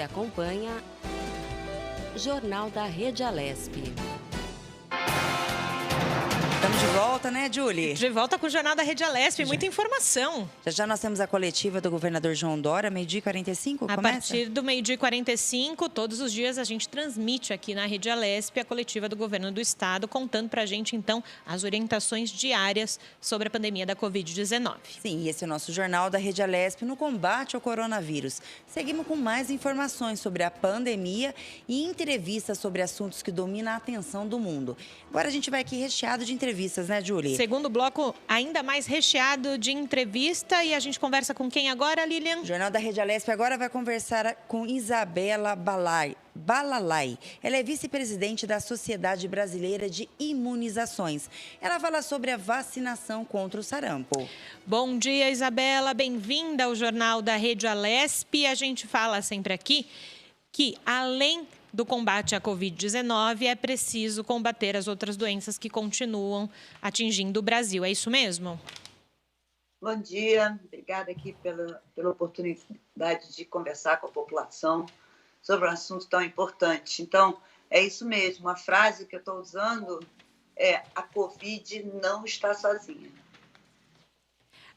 Acompanha Jornal da Rede Alesp. Estamos de volta, né, Julie? De volta com o Jornal da Rede Alesp, muita informação. Já nós temos a coletiva do governador João Dória, 12h45, começa? A partir do 12h45, todos os dias a gente transmite aqui na Rede Alesp a coletiva do governo do estado, contando pra gente, então, as orientações diárias sobre a pandemia da Covid-19. Sim, e esse é o nosso Jornal da Rede Alesp no combate ao coronavírus. Seguimos com mais informações sobre a pandemia e entrevistas sobre assuntos que dominam a atenção do mundo. Agora a gente vai aqui recheado de entrevistas, né, Julie? Segundo bloco, ainda mais recheado de entrevista. E a gente conversa com quem agora, Lilian? O Jornal da Rede Alesp agora vai conversar com Isabela Balalai. Ela é vice-presidente da Sociedade Brasileira de Imunizações. Ela fala sobre a vacinação contra o sarampo. Bom dia, Isabela. Bem-vinda ao Jornal da Rede Alesp. A gente fala sempre aqui que, além do combate à Covid-19, é preciso combater as outras doenças que continuam atingindo o Brasil. É isso mesmo? Bom dia, obrigada aqui pela oportunidade de conversar com a população sobre um assunto tão importante. Então, é isso mesmo, a frase que eu estou usando é: a Covid não está sozinha.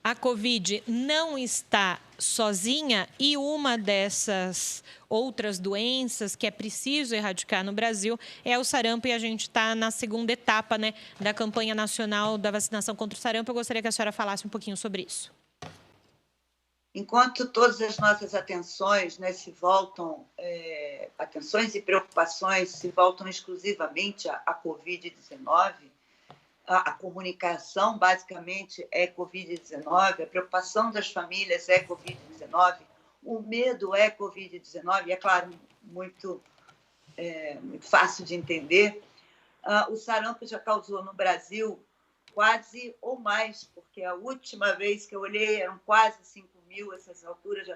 A Covid não está sozinha e uma dessas outras doenças que é preciso erradicar no Brasil é o sarampo, e a gente está na segunda etapa, né, da campanha nacional da vacinação contra o sarampo. Eu gostaria que a senhora falasse um pouquinho sobre isso. Enquanto todas as nossas atenções, né, atenções e preocupações se voltam exclusivamente à Covid-19, a comunicação, basicamente, é Covid-19, a preocupação das famílias é Covid-19, o medo é Covid-19, e é claro, muito fácil de entender. O sarampo já causou no Brasil quase ou mais, porque a última vez que eu olhei eram quase 5.000, essas alturas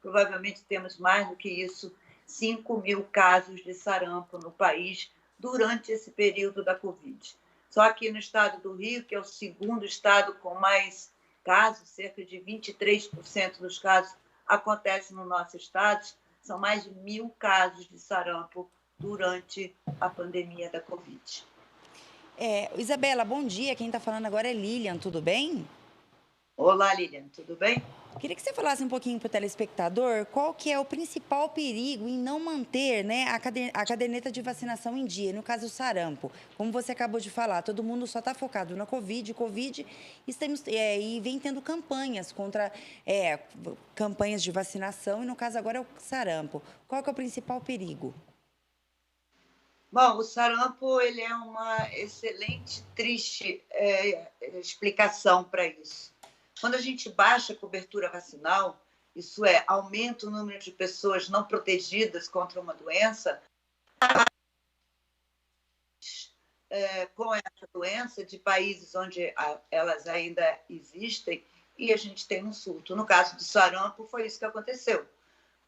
provavelmente temos mais do que isso, 5.000 casos de sarampo no país durante esse período da Covid. Só aqui no estado do Rio, que é o segundo estado com mais casos, cerca de 23% dos casos acontecem no nosso estado, são mais de 1.000 casos de sarampo durante a pandemia da Covid. Isabela, bom dia. Quem está falando agora é Lilian, tudo bem? Olá, Lilian, tudo bem? Queria que você falasse um pouquinho para o telespectador qual que é o principal perigo em não manter, né, a caderneta de vacinação em dia, no caso o sarampo. Como você acabou de falar, todo mundo só está focado na Covid, e vem tendo campanhas campanhas de vacinação, e no caso agora é o sarampo. Qual que é o principal perigo? Bom, o sarampo ele é uma excelente, triste explicação para isso. Quando a gente baixa a cobertura vacinal, isso é, aumenta o número de pessoas não protegidas contra uma doença, com essa doença de países onde elas ainda existem, e a gente tem um surto. No caso do sarampo, foi isso que aconteceu.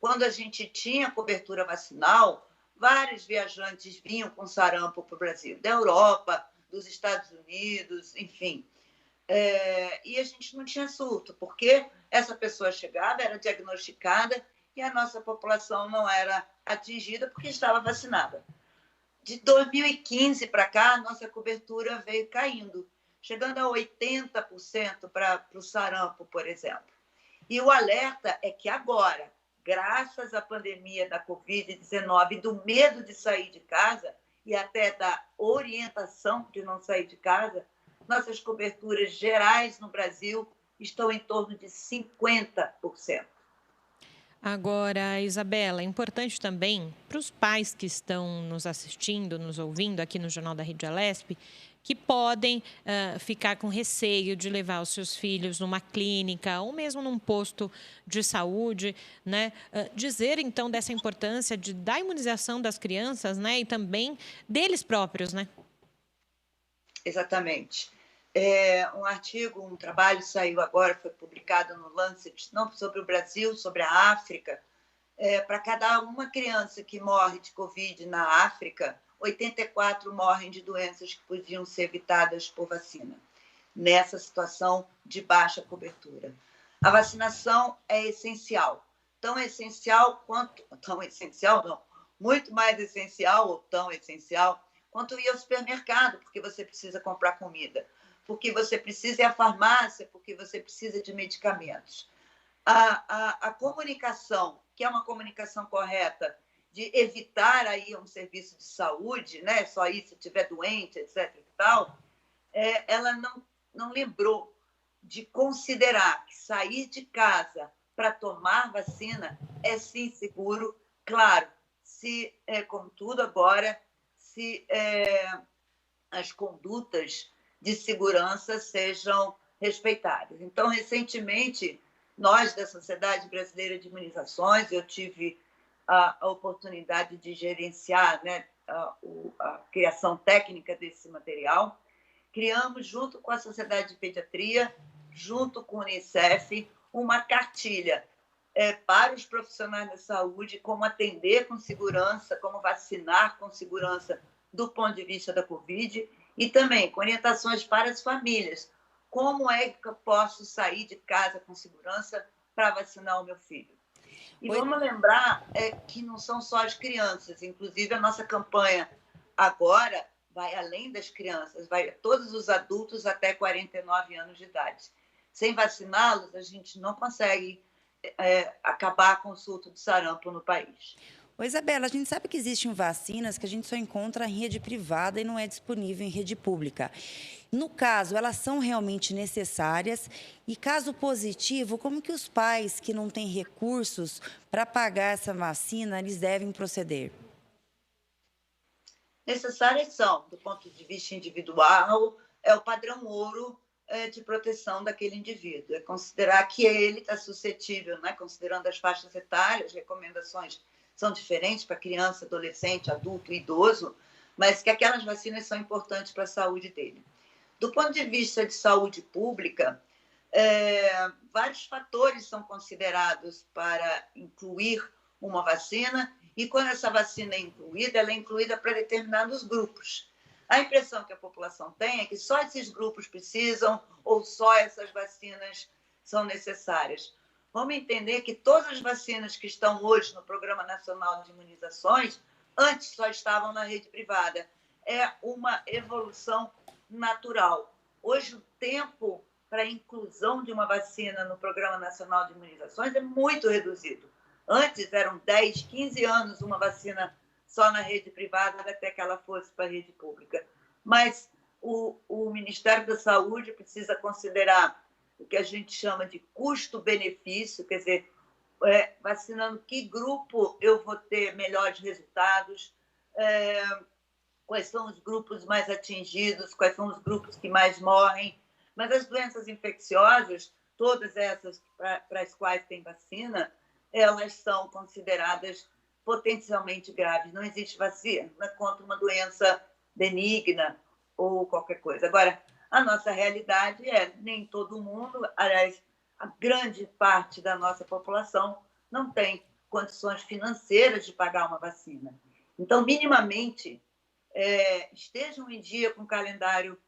Quando a gente tinha cobertura vacinal, vários viajantes vinham com sarampo para o Brasil, da Europa, dos Estados Unidos, enfim. E a gente não tinha surto, porque essa pessoa chegava, era diagnosticada e a nossa população não era atingida porque estava vacinada. De 2015 para cá, a nossa cobertura veio caindo, chegando a 80% para o sarampo, por exemplo. E o alerta é que agora, graças à pandemia da Covid-19, do medo de sair de casa e até da orientação de não sair de casa, nossas coberturas gerais no Brasil estão em torno de 50%. Agora, Isabela, é importante também para os pais que estão nos assistindo, nos ouvindo aqui no Jornal da Rede Alesp, que podem ficar com receio de levar os seus filhos numa clínica ou mesmo num posto de saúde, né? Dizer, então, dessa importância da imunização das crianças, né? E também deles próprios, né? Exatamente. Um trabalho saiu agora, foi publicado no Lancet, não sobre o Brasil, sobre a África. Para cada uma criança que morre de Covid na África, 84 morrem de doenças que podiam ser evitadas por vacina, nessa situação de baixa cobertura. A vacinação é essencial. tão essencial quanto... Tão essencial, não. Muito mais essencial, ou tão essencial, quanto ir ao supermercado, porque você precisa comprar comida, porque você precisa ir à farmácia, porque você precisa de medicamentos. A comunicação, que é uma comunicação correta, de evitar aí um serviço de saúde, né? Só ir se estiver doente, etc. e tal, ela não lembrou de considerar que sair de casa para tomar vacina é sim seguro, claro, se, como tudo agora, se as condutas de segurança sejam respeitadas. Então, recentemente, nós da Sociedade Brasileira de Imunizações, eu tive a oportunidade de gerenciar, né, a criação técnica desse material, criamos, junto com a Sociedade de Pediatria, junto com o Unicef, uma cartilha para os profissionais da saúde, como atender com segurança, como vacinar com segurança do ponto de vista da Covid, e também com orientações para as famílias. Como é que eu posso sair de casa com segurança para vacinar o meu filho? E vamos lembrar que não são só as crianças, inclusive a nossa campanha agora vai além das crianças, vai a todos os adultos até 49 anos de idade. Sem vaciná-los, a gente não consegue acabar com o surto de sarampo no país. Ô, Isabela, a gente sabe que existem vacinas que a gente só encontra em rede privada e não é disponível em rede pública. No caso, elas são realmente necessárias? E caso positivo, como que os pais que não têm recursos para pagar essa vacina, eles devem proceder? Necessárias são, do ponto de vista individual, é o padrão ouro de proteção daquele indivíduo. É considerar que ele está suscetível, né? Considerando as faixas etárias, recomendações são diferentes para criança, adolescente, adulto, idoso, mas que aquelas vacinas são importantes para a saúde dele. Do ponto de vista de saúde pública, vários fatores são considerados para incluir uma vacina, e quando essa vacina é incluída, ela é incluída para determinados grupos. A impressão que a população tem é que só esses grupos precisam ou só essas vacinas são necessárias. Vamos entender que todas as vacinas que estão hoje no Programa Nacional de Imunizações, antes só estavam na rede privada. É uma evolução natural. Hoje, o tempo para a inclusão de uma vacina no Programa Nacional de Imunizações é muito reduzido. Antes, eram 10, 15 anos uma vacina só na rede privada até que ela fosse para a rede pública. Mas o Ministério da Saúde precisa considerar o que a gente chama de custo-benefício, quer dizer, vacinando que grupo eu vou ter melhores resultados, quais são os grupos mais atingidos, quais são os grupos que mais morrem. Mas as doenças infecciosas, todas essas para as quais tem vacina, elas são consideradas potencialmente graves. Não existe vacina contra uma doença benigna ou qualquer coisa. Agora, a nossa realidade nem todo mundo, aliás, a grande parte da nossa população não tem condições financeiras de pagar uma vacina. Então, minimamente, estejam em dia com o calendário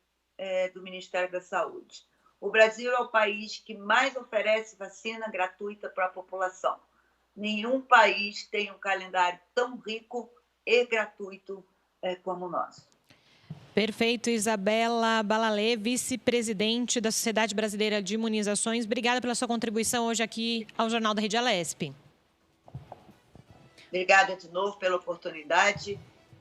do Ministério da Saúde. O Brasil é o país que mais oferece vacina gratuita para a população. Nenhum país tem um calendário tão rico e gratuito como o nosso. Perfeito, Isabela Balalê, vice-presidente da Sociedade Brasileira de Imunizações. Obrigada pela sua contribuição hoje aqui ao Jornal da Rede Alesp. Obrigada de novo pela oportunidade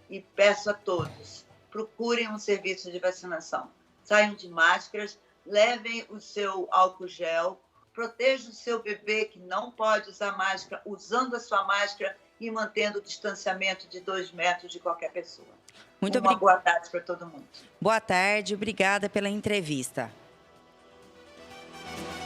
e peço a todos, procurem um serviço de vacinação. Saiam de máscaras, levem o seu álcool gel, proteja o seu bebê que não pode usar máscara, usando a sua máscara e mantendo o distanciamento de 2 metros de qualquer pessoa. Uma boa tarde para todo mundo. Boa tarde, obrigada pela entrevista.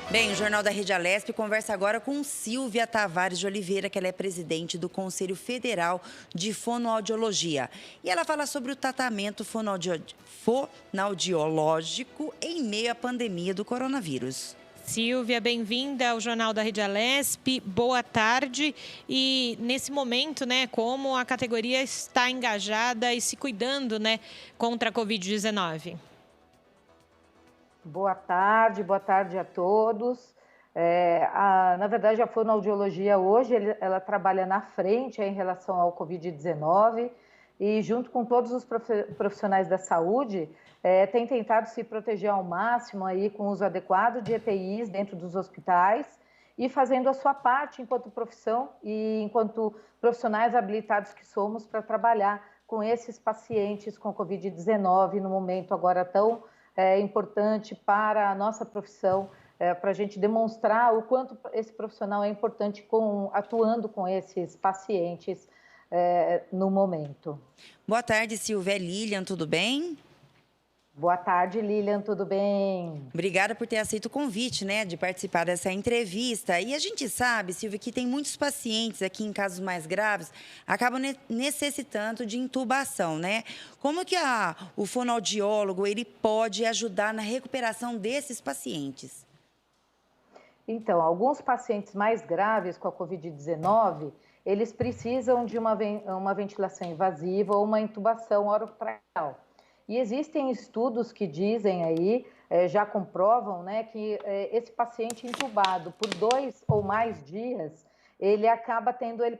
Bem, o Jornal da Rede Alesp conversa agora com Silvia Tavares de Oliveira, que ela é presidente do Conselho Federal de Fonoaudiologia. E ela fala sobre o tratamento fonoaudiológico em meio à pandemia do coronavírus. Silvia, bem-vinda ao Jornal da Rede Alesp. Boa tarde. E nesse momento, né, como a categoria está engajada e se cuidando, né, contra a Covid-19? Boa tarde a todos. Na verdade, a fonoaudiologia hoje, ela trabalha na frente em relação ao Covid-19 e junto com todos os profissionais da saúde, tem tentado se proteger ao máximo aí com o uso adequado de EPIs dentro dos hospitais e fazendo a sua parte enquanto profissão e enquanto profissionais habilitados que somos para trabalhar com esses pacientes com Covid-19 no momento agora tão importante para a nossa profissão, para a gente demonstrar o quanto esse profissional é importante atuando com esses pacientes no momento. Boa tarde, Silvia. Lilian, tudo bem? Boa tarde, Lilian, tudo bem? Obrigada por ter aceito o convite, né, de participar dessa entrevista. E a gente sabe, Silvia, que tem muitos pacientes aqui em casos mais graves, acabam necessitando de intubação, né? Como que o fonoaudiólogo, ele pode ajudar na recuperação desses pacientes? Então, alguns pacientes mais graves com a Covid-19, eles precisam de uma ventilação invasiva ou uma intubação orotraqueal. E existem estudos que dizem aí, já comprovam, né, que esse paciente intubado por 2 ou mais dias, ele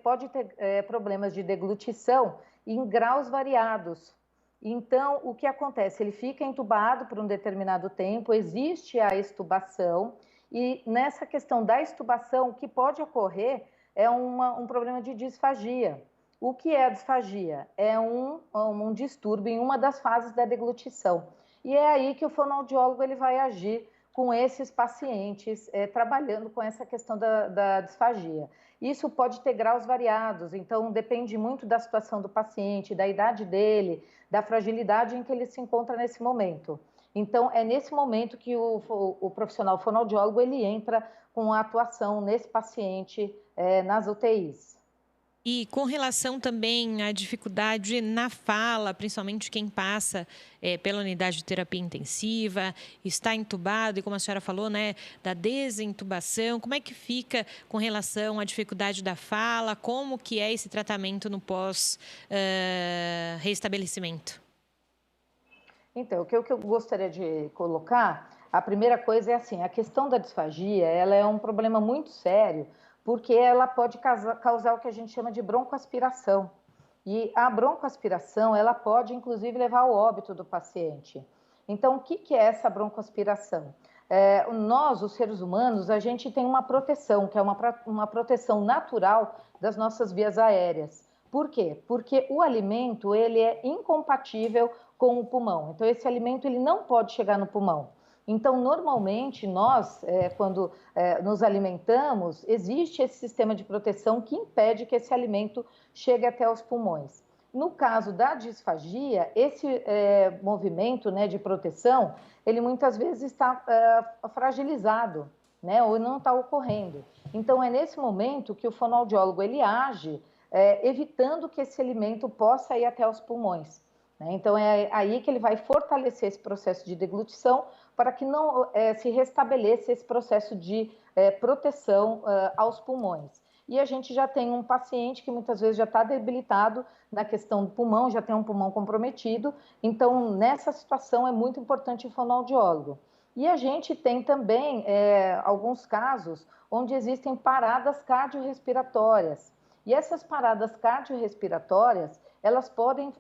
pode ter problemas de deglutição em graus variados. Então, o que acontece? Ele fica intubado por um determinado tempo, existe a extubação, e nessa questão da extubação, o que pode ocorrer é um problema de disfagia. O que é a disfagia? É um distúrbio em uma das fases da deglutição. E é aí que o fonoaudiólogo ele vai agir com esses pacientes, trabalhando com essa questão da disfagia. Isso pode ter graus variados, então depende muito da situação do paciente, da idade dele, da fragilidade em que ele se encontra nesse momento. Então, é nesse momento que o profissional fonoaudiólogo ele entra com a atuação nesse paciente nas UTIs. E com relação também à dificuldade na fala, principalmente quem passa pela unidade de terapia intensiva, está entubado e, como a senhora falou, né, da desintubação, como é que fica com relação à dificuldade da fala, como que é esse tratamento no pós-reestabelecimento? Então, o que eu gostaria de colocar, a primeira coisa é assim, a questão da disfagia, ela é um problema muito sério, porque ela pode causar o que a gente chama de broncoaspiração. E a broncoaspiração, ela pode, inclusive, levar ao óbito do paciente. Então, o que é essa broncoaspiração? Nós, os seres humanos, a gente tem uma proteção, que é uma proteção natural das nossas vias aéreas. Por quê? Porque o alimento, ele é incompatível com o pulmão. Então, esse alimento, ele não pode chegar no pulmão. Então, normalmente, nós, quando nos alimentamos, existe esse sistema de proteção que impede que esse alimento chegue até os pulmões. No caso da disfagia, esse movimento, né, de proteção, ele muitas vezes está fragilizado, né, ou não está ocorrendo. Então, é nesse momento que o fonoaudiólogo ele age, evitando que esse alimento possa ir até os pulmões. Então, é aí que ele vai fortalecer esse processo de deglutição para que não se restabeleça esse processo de proteção aos pulmões. E a gente já tem um paciente que muitas vezes já está debilitado na questão do pulmão, já tem um pulmão comprometido. Então, nessa situação, é muito importante o fonoaudiólogo. E a gente tem também alguns casos onde existem paradas cardiorrespiratórias. E essas paradas cardiorrespiratórias, elas podem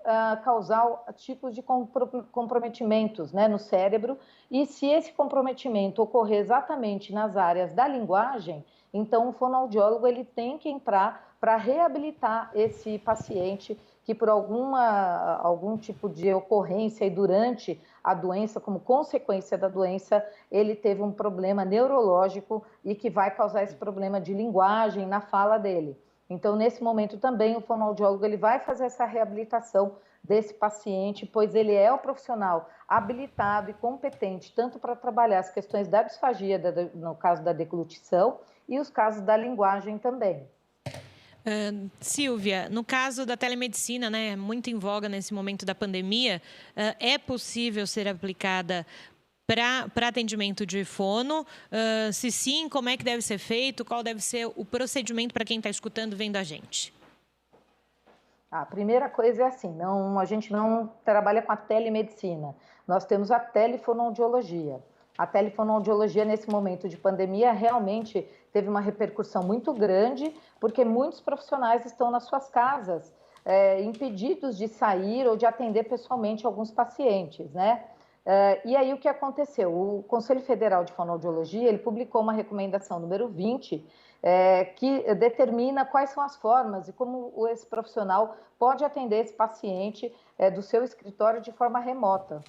causar tipos de comprometimentos, né, no cérebro, e se esse comprometimento ocorrer exatamente nas áreas da linguagem, então o fonoaudiólogo ele tem que entrar para reabilitar esse paciente que por algum tipo de ocorrência e durante a doença, como consequência da doença, ele teve um problema neurológico e que vai causar esse problema de linguagem na fala dele. Então, nesse momento também, o fonoaudiólogo ele vai fazer essa reabilitação desse paciente, pois ele é o profissional habilitado e competente tanto para trabalhar as questões da disfagia, no caso da deglutição, e os casos da linguagem também. Silvia, no caso da telemedicina, né, muito em voga nesse momento da pandemia, é possível ser aplicada para atendimento de fono? Se sim, como é que deve ser feito? Qual deve ser o procedimento para quem está escutando, vendo a gente? A primeira coisa é assim, a gente não trabalha com a telemedicina. Nós temos a telefonoaudiologia. A telefonoaudiologia, nesse momento de pandemia, realmente teve uma repercussão muito grande, porque muitos profissionais estão nas suas casas, impedidos de sair ou de atender pessoalmente alguns pacientes, né? E aí o que aconteceu? O Conselho Federal de Fonoaudiologia, ele publicou uma recomendação número 20, que determina quais são as formas e como esse profissional pode atender esse paciente do seu escritório de forma remota.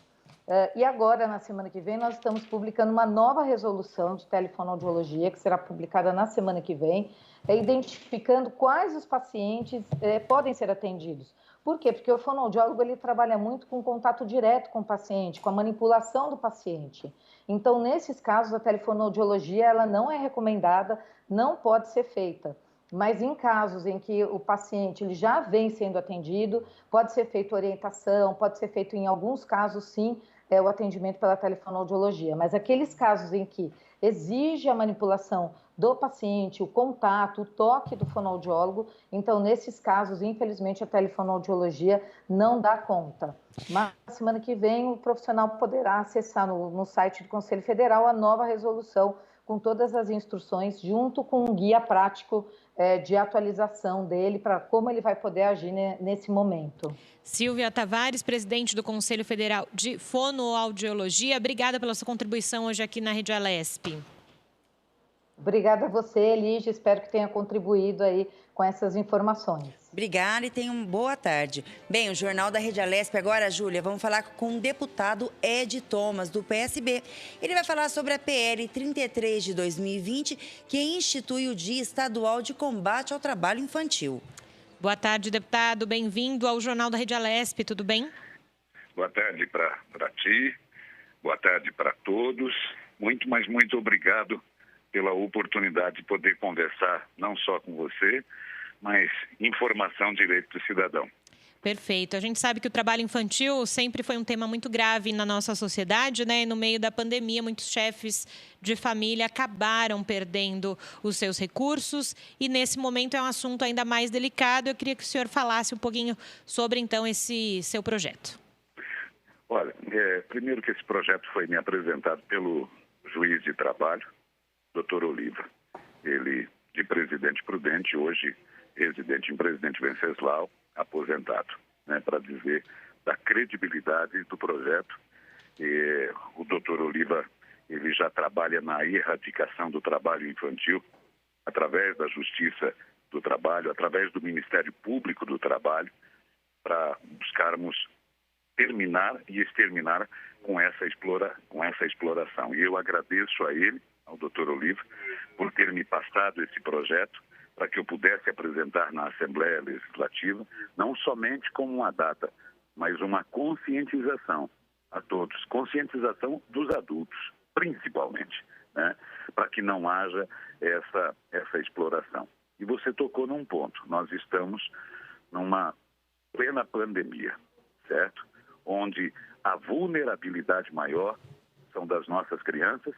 E agora, na semana que vem, nós estamos publicando uma nova resolução de telefonoaudiologia, que será publicada na semana que vem, identificando quais os pacientes podem ser atendidos. Por quê? Porque o fonoaudiólogo ele trabalha muito com contato direto com o paciente, com a manipulação do paciente. Então, nesses casos, a telefonoaudiologia ela não é recomendada, não pode ser feita. Mas em casos em que o paciente ele já vem sendo atendido, pode ser feita orientação, pode ser feito em alguns casos, sim, o atendimento pela telefonoaudiologia. Mas aqueles casos em que exige a manipulação do paciente, o contato, o toque do fonoaudiólogo, então nesses casos, infelizmente, a telefonoaudiologia não dá conta. Mas na semana que vem o profissional poderá acessar no site do Conselho Federal a nova resolução com todas as instruções, junto com um guia prático de atualização dele para como ele vai poder agir nesse momento. Silvia Tavares, presidente do Conselho Federal de Fonoaudiologia, obrigada pela sua contribuição hoje aqui na Rede Alesp. Obrigada a você, Elígia, espero que tenha contribuído aí com essas informações. Obrigada e tenha uma boa tarde. Bem, o Jornal da Rede Alesp agora, Júlia, vamos falar com o deputado Ed Thomas, do PSB. Ele vai falar sobre a PL 33 de 2020, que institui o Dia Estadual de Combate ao Trabalho Infantil. Boa tarde, deputado. Bem-vindo ao Jornal da Rede Alesp, tudo bem? Boa tarde para ti, boa tarde para todos. Muito, mas muito obrigado pela oportunidade de poder conversar não só com você, mas informação, direito do cidadão. Perfeito. A gente sabe que o trabalho infantil sempre foi um tema muito grave na nossa sociedade, né? E no meio da pandemia, muitos chefes de família acabaram perdendo os seus recursos e nesse momento é um assunto ainda mais delicado. Eu queria que o senhor falasse um pouquinho sobre, então, esse seu projeto. Olha, primeiro que esse projeto foi me apresentado pelo juiz de trabalho, Dr. Oliva. Ele, de Presidente Prudente, hoje residente em Presidente Venceslau, aposentado, né, para dizer da credibilidade do projeto. O Dr. Oliva, ele já trabalha na erradicação do trabalho infantil através da Justiça do Trabalho, através do Ministério Público do Trabalho, para buscarmos terminar e exterminar com essa exploração. E eu agradeço a ele, ao Dr. Oliva, por ter me passado esse projeto para que eu pudesse apresentar na Assembleia Legislativa, não somente como uma data, mas uma conscientização a todos, conscientização dos adultos, principalmente, né, para que não haja essa exploração. E você tocou num ponto, nós estamos numa plena pandemia, certo? Onde a vulnerabilidade maior são das nossas crianças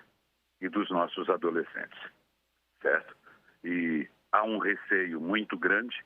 e dos nossos adolescentes, certo? E há um receio muito grande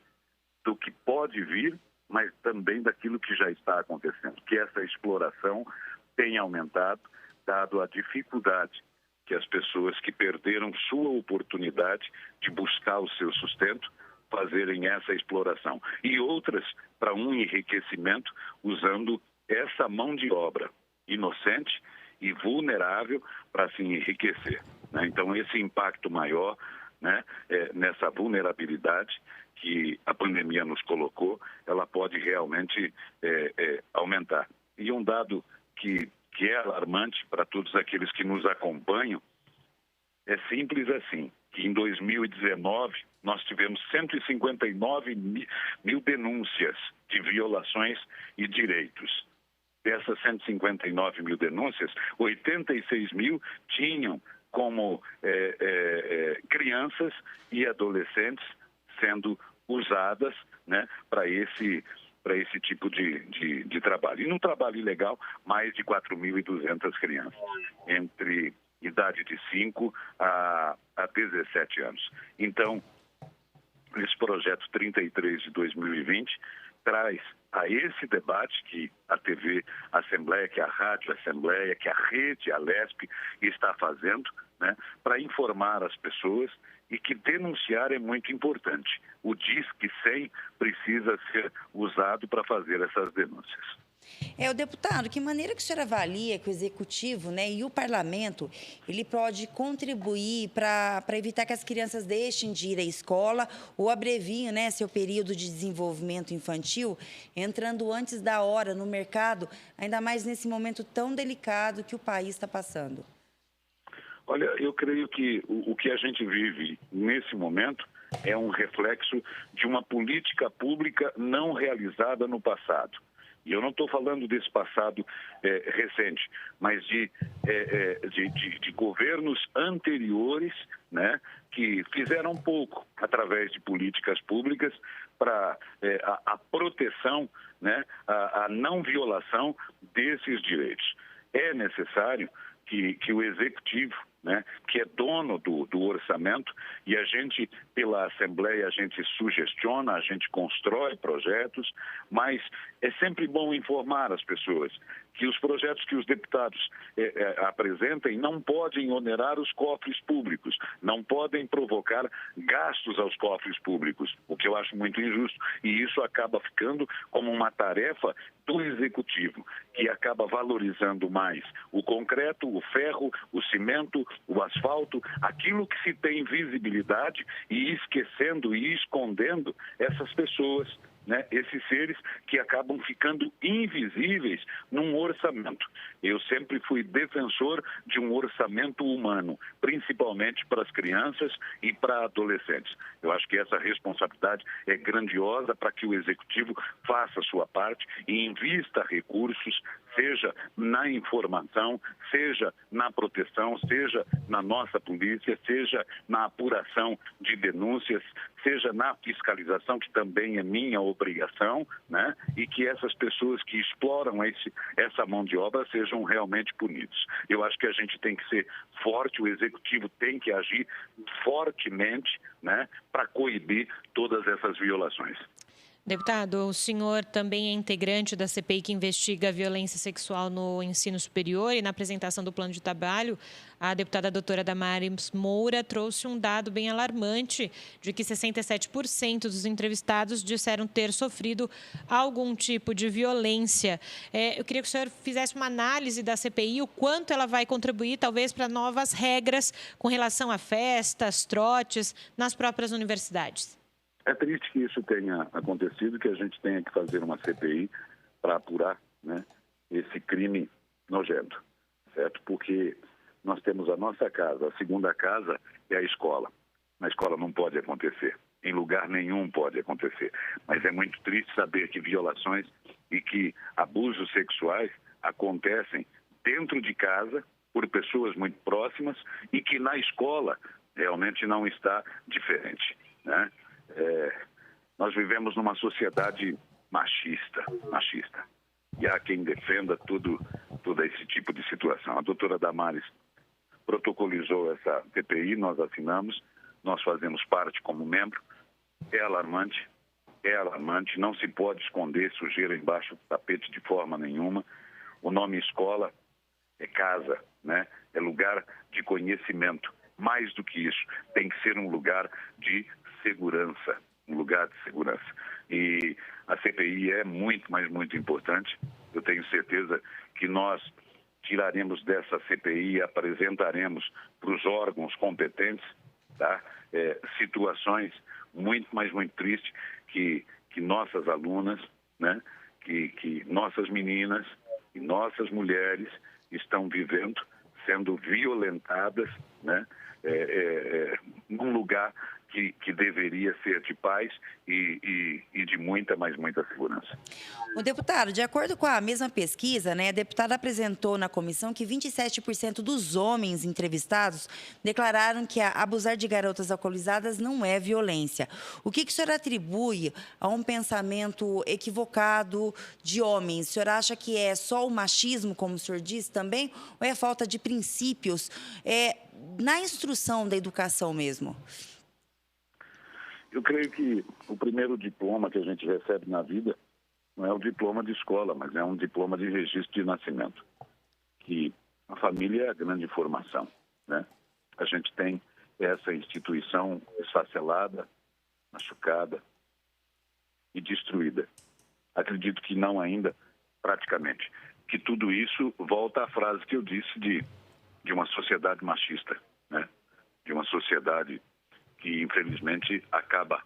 do que pode vir, mas também daquilo que já está acontecendo, que essa exploração tem aumentado, dado a dificuldade que as pessoas que perderam sua oportunidade de buscar o seu sustento fazerem essa exploração. E outras para um enriquecimento usando essa mão de obra inocente e vulnerável para se enriquecer, né? Então, esse impacto maior, né, nessa vulnerabilidade que a pandemia nos colocou, ela pode realmente aumentar. E um dado que é alarmante para todos aqueles que nos acompanham, é simples assim, que em 2019 nós tivemos 159 mil denúncias de violações e direitos. Dessas 159 mil denúncias, 86 mil tinham como crianças e adolescentes sendo usadas, né, para esse tipo de trabalho. E no trabalho ilegal, mais de 4.200 crianças, entre idade de 5 a 17 anos. Então, esse projeto 33 de 2020 traz a esse debate que a TV Assembleia, que a Rádio Assembleia, que a Rede Alesp está fazendo, né, para informar as pessoas e que denunciar é muito importante. O Disque 100 precisa ser usado para fazer essas denúncias. O deputado, que maneira que o senhor avalia que o Executivo, né, e o Parlamento, ele pode contribuir para evitar que as crianças deixem de ir à escola ou abreviem, né, seu período de desenvolvimento infantil, entrando antes da hora no mercado, ainda mais nesse momento tão delicado que o país está passando? Olha, eu creio que o que a gente vive nesse momento é um reflexo de uma política pública não realizada no passado. E eu não estou falando desse passado recente, mas de governos anteriores, né, que fizeram pouco através de políticas públicas para a proteção, né, a não violação desses direitos. É necessário que o Executivo, né, que é dono do orçamento, e a gente, pela Assembleia, a gente sugestiona, a gente constrói projetos, mas é sempre bom informar as pessoas que os projetos que os deputados apresentem não podem onerar os cofres públicos, não podem provocar gastos aos cofres públicos, o que eu acho muito injusto. E isso acaba ficando como uma tarefa do Executivo, que acaba valorizando mais o concreto, o ferro, o cimento, o asfalto, aquilo que se tem visibilidade, e esquecendo e escondendo essas pessoas, né, esses seres que acabam ficando invisíveis num orçamento. Eu sempre fui defensor de um orçamento humano, principalmente para as crianças e para adolescentes. Eu acho que essa responsabilidade é grandiosa para que o Executivo faça a sua parte e invista recursos, seja na informação, seja na proteção, seja na nossa polícia, seja na apuração de denúncias, seja na fiscalização, que também é minha obrigação, né? E que essas pessoas que exploram essa mão de obra sejam realmente punidos. Eu acho que a gente tem que ser forte, o Executivo tem que agir fortemente, né, para coibir todas essas violações. Deputado, o senhor também é integrante da CPI que investiga a violência sexual no ensino superior, e na apresentação do plano de trabalho, a deputada doutora Damares Moura trouxe um dado bem alarmante de que 67% dos entrevistados disseram ter sofrido algum tipo de violência. Eu queria que o senhor fizesse uma análise da CPI, o quanto ela vai contribuir, talvez, para novas regras com relação a festas, trotes nas próprias universidades. É triste que isso tenha acontecido, que a gente tenha que fazer uma CPI para apurar, né, esse crime nojento, certo? Porque nós temos a nossa casa, a segunda casa é a escola. Na escola não pode acontecer, em lugar nenhum pode acontecer. Mas é muito triste saber que violações e que abusos sexuais acontecem dentro de casa, por pessoas muito próximas, e que na escola realmente não está diferente, né? Nós vivemos numa sociedade machista, e há quem defenda todo esse tipo de situação. A doutora Damares protocolizou essa CPI, nós assinamos, nós fazemos parte como membro. É alarmante, não se pode esconder sujeira embaixo do tapete de forma nenhuma. O nome escola é casa, né? É lugar de conhecimento. Mais do que isso, tem que ser um lugar de segurança, E a CPI é muito, mas muito importante. Eu tenho certeza que nós tiraremos dessa CPI e apresentaremos para os órgãos competentes, tá? Situações muito, mas muito tristes que nossas alunas, né? que nossas meninas e nossas mulheres estão vivendo, sendo violentadas, né? Num lugar que deveria ser de paz e de muita, mas muita segurança. O deputado, de acordo com a mesma pesquisa, né, a deputada apresentou na comissão que 27% dos homens entrevistados declararam que abusar de garotas alcoolizadas não é violência. O que o senhor atribui a um pensamento equivocado de homens? O senhor acha que é só o machismo, como o senhor disse também, ou é falta de princípios na instrução da educação mesmo? Eu creio que o primeiro diploma que a gente recebe na vida não é um diploma de escola, mas é um diploma de registro de nascimento. Que a família é a grande formação, né? A gente tem essa instituição esfacelada, machucada e destruída. Acredito que não ainda, praticamente. Que tudo isso volta à frase que eu disse de uma sociedade machista, né? De uma sociedade que, infelizmente, acaba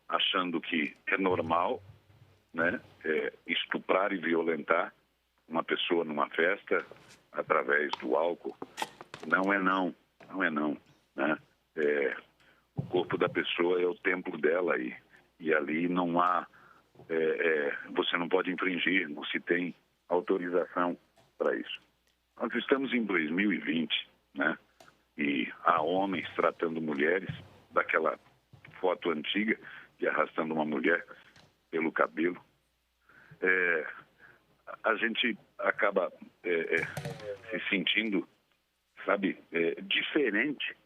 achando que é normal, né? Estuprar e violentar uma pessoa numa festa através do álcool. Não é não, né? O corpo da pessoa é o templo dela e ali não há, você não pode infringir, não se tem autorização para isso. Nós estamos em 2020, né? E há homens tratando mulheres, daquela foto antiga de arrastando uma mulher pelo cabelo. A gente acaba se sentindo, sabe, diferente,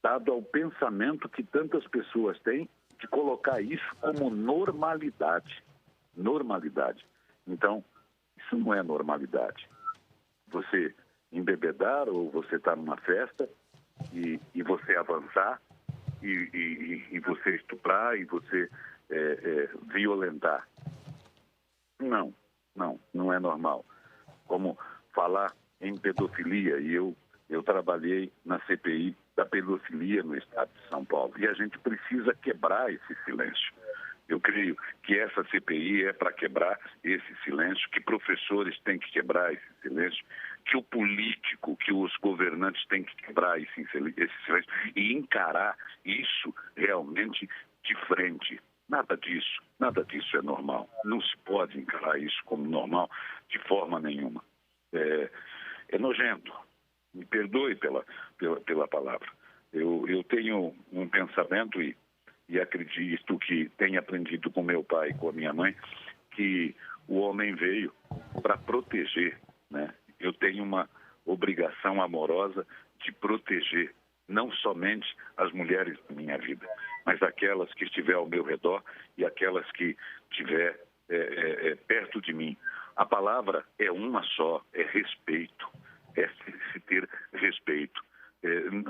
dado ao pensamento que tantas pessoas têm de colocar isso como normalidade. Normalidade. Então, isso não é normalidade. Você embebedar ou você estar numa festa e você avançar e você estuprar e você violentar. Não é normal. Como falar em pedofilia, e eu trabalhei na CPI da pedofilia no estado de São Paulo, e a gente precisa quebrar esse silêncio. Eu creio que essa CPI é para quebrar esse silêncio, que professores têm que quebrar esse silêncio, que o político, que os governantes têm que quebrar esse silêncio e encarar isso realmente de frente. Nada disso é normal. Não se pode encarar isso como normal de forma nenhuma. É nojento. Me perdoe pela palavra. Eu tenho um pensamento e acredito que tenho aprendido com meu pai e com a minha mãe que o homem veio para proteger, né? Eu tenho uma obrigação amorosa de proteger não somente as mulheres da minha vida, mas aquelas que estiver ao meu redor e aquelas que estiver perto de mim. A palavra é uma só, é respeito, é se ter respeito.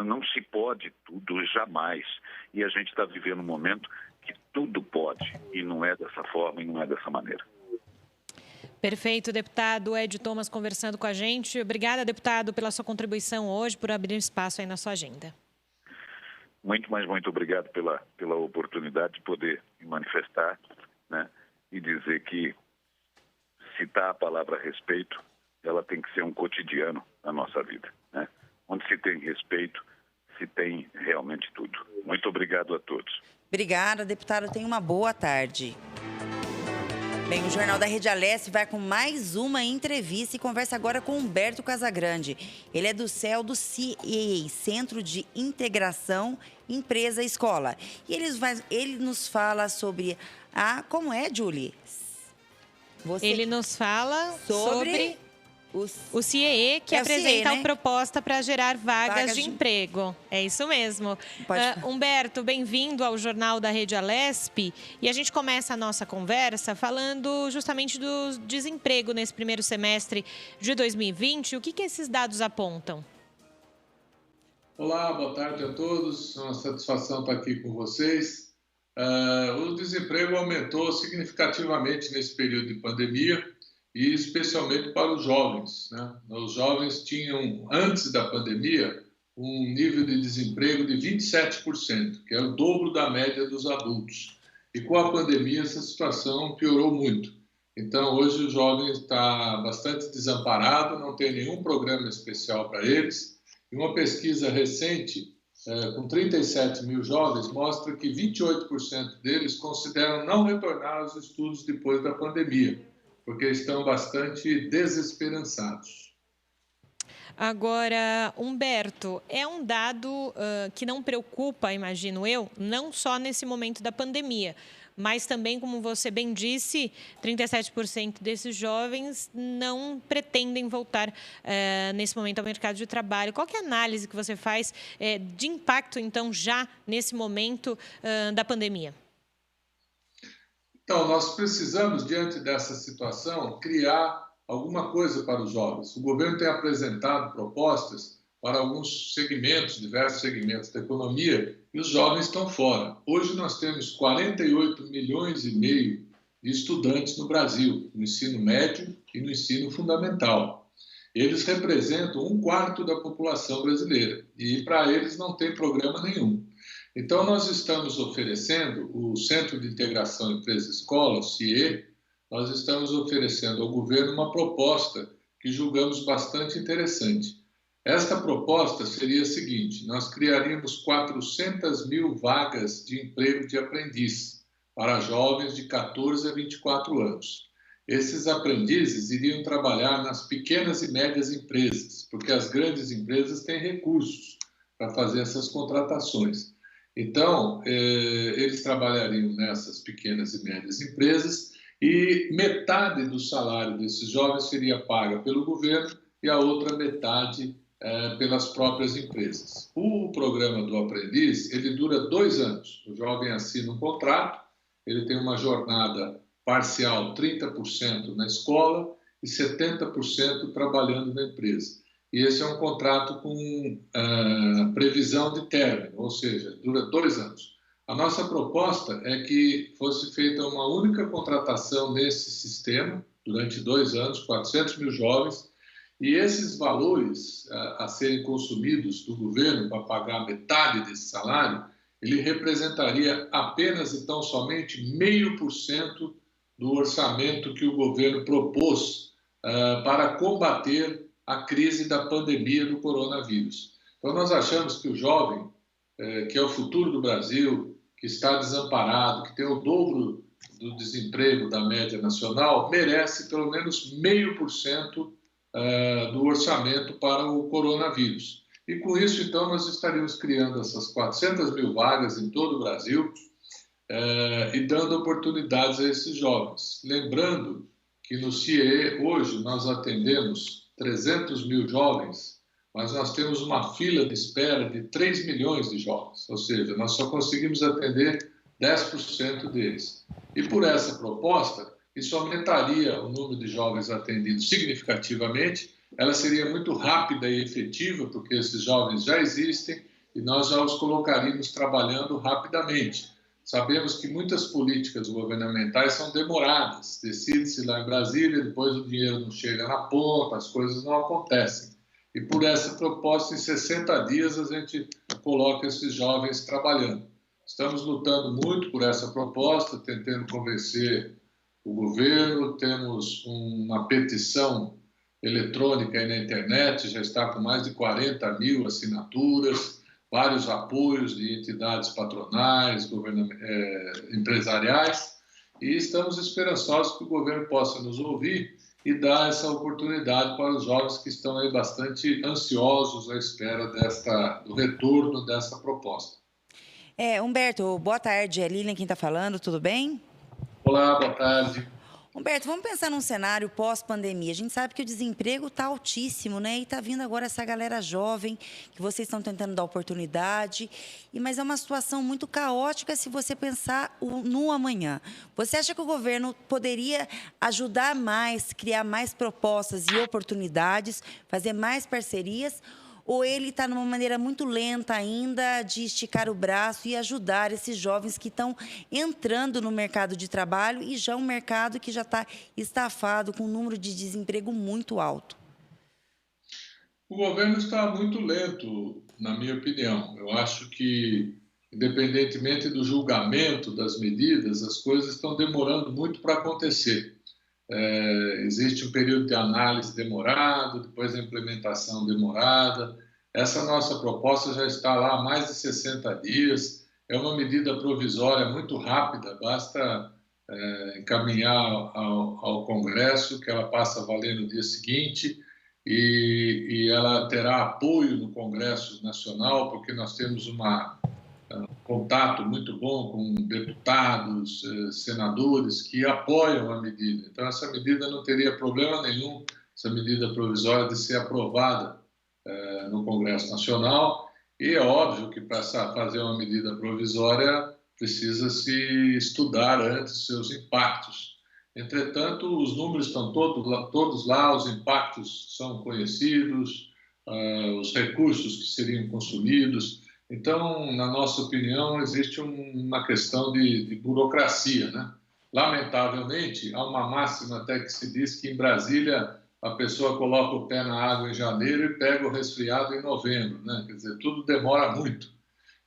Não se pode tudo, jamais. E a gente está vivendo um momento que tudo pode, e não é dessa forma e não é dessa maneira. Perfeito, deputado Ed Thomas conversando com a gente. Obrigada, deputado, pela sua contribuição hoje, por abrir espaço aí na sua agenda. Muito obrigado pela oportunidade de poder me manifestar, né? E dizer que citar a palavra respeito, ela tem que ser um cotidiano na nossa vida, né? Onde se tem respeito, se tem realmente tudo. Muito obrigado a todos. Obrigada, deputado. Tenha uma boa tarde. Bem, o Jornal da Rede Alesp vai com mais uma entrevista e conversa agora com Humberto Casagrande. Ele é do CEL do CIEI, Centro de Integração Empresa Escola. E ele nos fala sobre como é, Julie? Ele nos fala sobre o CIEE, que apresenta CIEE, né? uma proposta para gerar vagas de emprego. É isso mesmo. Humberto, bem-vindo ao Jornal da Rede Alesp. E a gente começa a nossa conversa falando justamente do desemprego nesse primeiro semestre de 2020. O que esses dados apontam? Olá, boa tarde a todos. É uma satisfação estar aqui com vocês. O desemprego aumentou significativamente nesse período de pandemia, e especialmente para os jovens, né? Os jovens tinham, antes da pandemia, um nível de desemprego de 27%, que é o dobro da média dos adultos. E com a pandemia, essa situação piorou muito. Então, hoje o jovem está bastante desamparado, não tem nenhum programa especial para eles. E uma pesquisa recente, com 37 mil jovens, mostra que 28% deles consideram não retornar aos estudos depois da pandemia, porque estão bastante desesperançados. Agora, Humberto, é um dado que não preocupa, imagino eu, não só nesse momento da pandemia, mas também, como você bem disse, 37% desses jovens não pretendem voltar nesse momento ao mercado de trabalho. Qual que é a análise que você faz de impacto, então, já nesse momento da pandemia? Então, nós precisamos, diante dessa situação, criar alguma coisa para os jovens. O governo tem apresentado propostas para alguns segmentos, diversos segmentos da economia, e os jovens estão fora. Hoje nós temos 48 milhões e meio de estudantes no Brasil, no ensino médio e no ensino fundamental. Eles representam 1/4 da população brasileira e para eles não tem programa nenhum. Então, nós estamos oferecendo, o Centro de Integração Empresa-Escola, o CIE, nós estamos oferecendo ao governo uma proposta que julgamos bastante interessante. Esta proposta seria a seguinte: nós criaríamos 400 mil vagas de emprego de aprendiz para jovens de 14 a 24 anos. Esses aprendizes iriam trabalhar nas pequenas e médias empresas, porque as grandes empresas têm recursos para fazer essas contratações. Então, eles trabalhariam nessas pequenas e médias empresas e metade do salário desses jovens seria paga pelo governo e a outra metade pelas próprias empresas. O programa do aprendiz, ele dura 2 anos. O jovem assina um contrato, ele tem uma jornada parcial, 30% na escola e 70% trabalhando na empresa. E esse é um contrato com previsão de término, ou seja, dura 2 anos. A nossa proposta é que fosse feita uma única contratação nesse sistema, durante 2 anos, 400 mil jovens, e esses valores a serem consumidos do governo para pagar metade desse salário, ele representaria apenas, então, somente 0,5% do orçamento que o governo propôs para combater a crise da pandemia do coronavírus. Então, nós achamos que o jovem, que é o futuro do Brasil, que está desamparado, que tem o dobro do desemprego da média nacional, merece pelo menos 0,5% do orçamento para o coronavírus. E com isso, então, nós estaríamos criando essas 400 mil vagas em todo o Brasil e dando oportunidades a esses jovens. Lembrando que no CIE, hoje, nós atendemos 300 mil jovens, mas nós temos uma fila de espera de 3 milhões de jovens, ou seja, nós só conseguimos atender 10% deles. E por essa proposta, isso aumentaria o número de jovens atendidos significativamente, ela seria muito rápida e efetiva, porque esses jovens já existem e nós já os colocaríamos trabalhando rapidamente. Sabemos que muitas políticas governamentais são demoradas, decide-se lá em Brasília, depois o dinheiro não chega na ponta, as coisas não acontecem. E por essa proposta, em 60 dias, a gente coloca esses jovens trabalhando. Estamos lutando muito por essa proposta, tentando convencer o governo, temos uma petição eletrônica aí na internet, já está com mais de 40 mil assinaturas, vários apoios de entidades patronais, empresariais, e estamos esperançosos que o governo possa nos ouvir e dar essa oportunidade para os jovens que estão aí bastante ansiosos à espera do retorno dessa proposta. Humberto, boa tarde. É Lilian quem está falando, tudo bem? Olá, boa tarde. Humberto, vamos pensar num cenário pós-pandemia. A gente sabe que o desemprego está altíssimo, né? E está vindo agora essa galera jovem, que vocês estão tentando dar oportunidade. Mas é uma situação muito caótica se você pensar no amanhã. Você acha que o governo poderia ajudar mais, criar mais propostas e oportunidades, fazer mais parcerias? Ou ele está numa maneira muito lenta ainda de esticar o braço e ajudar esses jovens que estão entrando no mercado de trabalho e já um mercado que já está estafado, com um número de desemprego muito alto? O governo está muito lento, na minha opinião. Eu acho que, independentemente do julgamento das medidas, as coisas estão demorando muito para acontecer. Existe um período de análise demorado, depois a implementação demorada. Essa nossa proposta já está lá há mais de 60 dias, é uma medida provisória muito rápida, basta encaminhar ao Congresso, que ela passa a valer no dia seguinte, e ela terá apoio no Congresso Nacional, porque nós temos um contato muito bom com deputados, senadores que apoiam a medida. Então, essa medida não teria problema nenhum, essa medida provisória, de ser aprovada no Congresso Nacional. E é óbvio que para fazer uma medida provisória precisa se estudar antes seus impactos. Entretanto, os números estão todos lá, os impactos são conhecidos, os recursos que seriam consumidos. Então, na nossa opinião, existe uma questão de burocracia, né? Lamentavelmente, há uma máxima até que se diz que em Brasília a pessoa coloca o pé na água em janeiro e pega o resfriado em novembro, né? Quer dizer, tudo demora muito.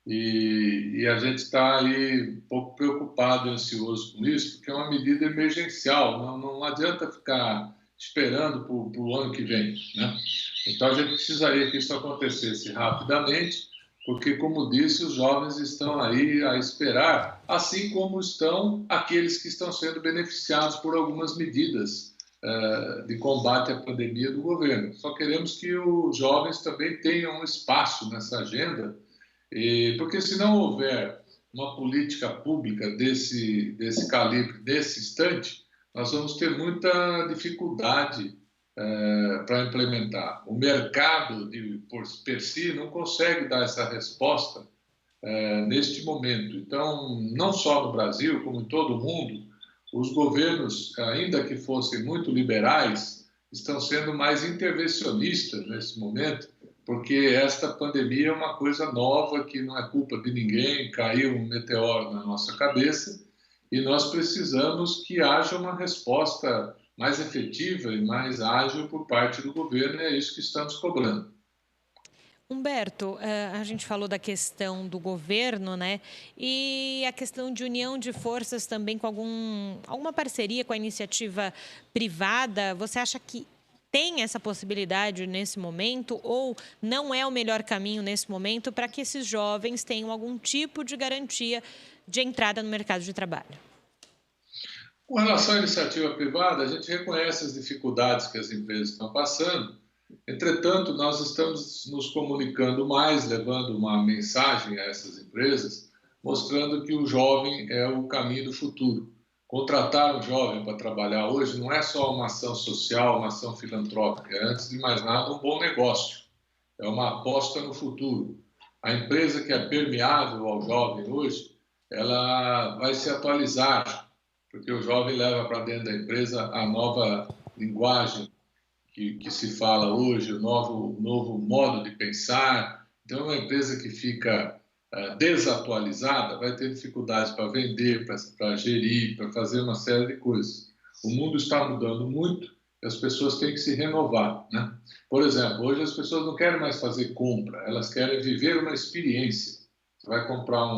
E a gente está aí um pouco preocupado e ansioso com isso, porque é uma medida emergencial, não adianta ficar esperando para o ano que vem, né? Então, a gente precisaria que isso acontecesse rapidamente, porque, como disse, os jovens estão aí a esperar, assim como estão aqueles que estão sendo beneficiados por algumas medidas de combate à pandemia do governo. Só queremos que os jovens também tenham um espaço nessa agenda, porque se não houver uma política pública desse calibre, desse instante, nós vamos ter muita dificuldade para implementar. O mercado, por si, não consegue dar essa resposta neste momento. Então, não só no Brasil, como em todo o mundo, os governos, ainda que fossem muito liberais, estão sendo mais intervencionistas nesse momento, porque esta pandemia é uma coisa nova, que não é culpa de ninguém, caiu um meteoro na nossa cabeça, e nós precisamos que haja uma resposta mais efetiva e mais ágil por parte do governo, e é isso que estamos cobrando. Humberto, a gente falou da questão do governo, né? E a questão de união de forças também com alguma parceria com a iniciativa privada. Você acha que tem essa possibilidade nesse momento ou não é o melhor caminho nesse momento para que esses jovens tenham algum tipo de garantia de entrada no mercado de trabalho? Com relação à iniciativa privada, a gente reconhece as dificuldades que as empresas estão passando. Entretanto, nós estamos nos comunicando mais, levando uma mensagem a essas empresas, mostrando que o jovem é o caminho do futuro. Contratar um jovem para trabalhar hoje não é só uma ação social, uma ação filantrópica, é, antes de mais nada, um bom negócio. É uma aposta no futuro. A empresa que é permeável ao jovem hoje, ela vai se atualizar, porque o jovem leva para dentro da empresa a nova linguagem que se fala hoje, o novo modo de pensar. Então, uma empresa que fica desatualizada vai ter dificuldades para vender, para gerir, para fazer uma série de coisas. O mundo está mudando muito e as pessoas têm que se renovar, né? Por exemplo, hoje as pessoas não querem mais fazer compra, elas querem viver uma experiência. Você vai comprar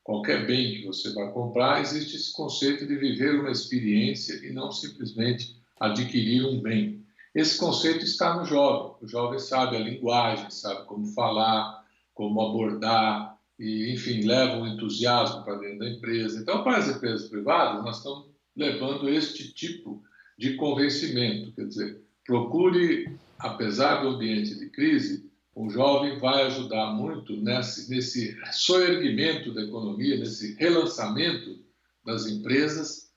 qualquer bem que você vai comprar, existe esse conceito de viver uma experiência e não simplesmente adquirir um bem. Esse conceito está no jovem. O jovem sabe a linguagem, sabe como falar, como abordar, e, enfim, leva um entusiasmo para dentro da empresa. Então, para as empresas privadas, nós estamos levando este tipo de convencimento. Quer dizer, procure, apesar do ambiente de crise, o jovem vai ajudar muito nesse soerguimento da economia, nesse relançamento das empresas,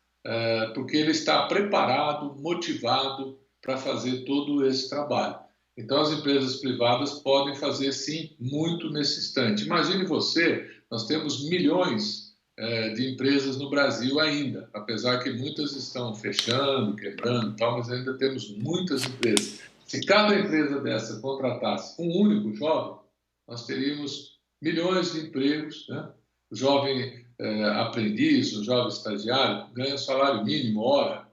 porque ele está preparado, motivado para fazer todo esse trabalho. Então, as empresas privadas podem fazer, sim, muito nesse instante. Imagine você, nós temos milhões de empresas no Brasil ainda, apesar que muitas estão fechando, quebrando e tal, mas ainda temos muitas empresas. Se cada empresa dessa contratasse um único jovem, nós teríamos milhões de empregos, né? O jovem aprendiz, o jovem estagiário ganha salário mínimo, hora,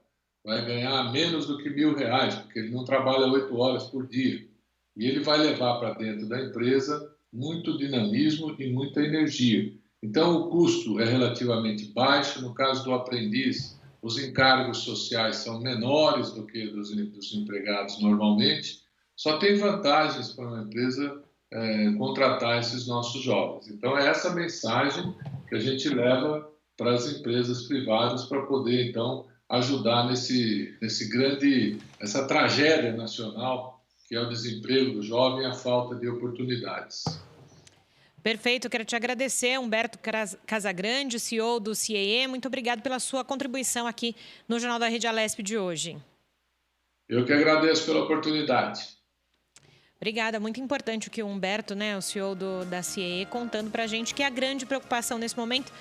vai ganhar menos do que R$1.000, porque ele não trabalha 8 horas por dia. E ele vai levar para dentro da empresa muito dinamismo e muita energia. Então, o custo é relativamente baixo. No caso do aprendiz, os encargos sociais são menores do que dos empregados normalmente. Só tem vantagens para uma empresa contratar esses nossos jovens. Então, é essa mensagem que a gente leva para as empresas privadas para poder, então, ajudar essa tragédia nacional que é o desemprego do jovem e a falta de oportunidades. Perfeito, quero te agradecer, Humberto Casagrande, CEO do CIEE. Muito obrigado pela sua contribuição aqui no Jornal da Rede Alesp de hoje. Eu que agradeço pela oportunidade. Obrigada, muito importante o que o Humberto, né, o CEO da CIEE, contando para a gente que é a grande preocupação nesse momento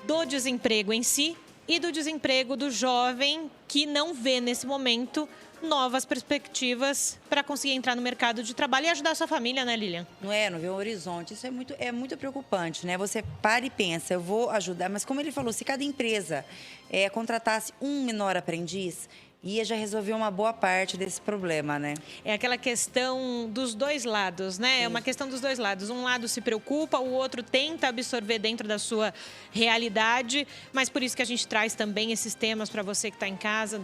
do desemprego em si e do desemprego do jovem que não vê nesse momento novas perspectivas para conseguir entrar no mercado de trabalho e ajudar a sua família, né, Lilian? Não vê um horizonte. Isso é muito preocupante, né? Você para e pensa, eu vou ajudar, mas como ele falou, se cada empresa contratasse um menor aprendiz, ia já resolver uma boa parte desse problema, né? É aquela questão dos dois lados, né? É uma questão dos dois lados. Um lado se preocupa, o outro tenta absorver dentro da sua realidade, mas por isso que a gente traz também esses temas para você que está em casa,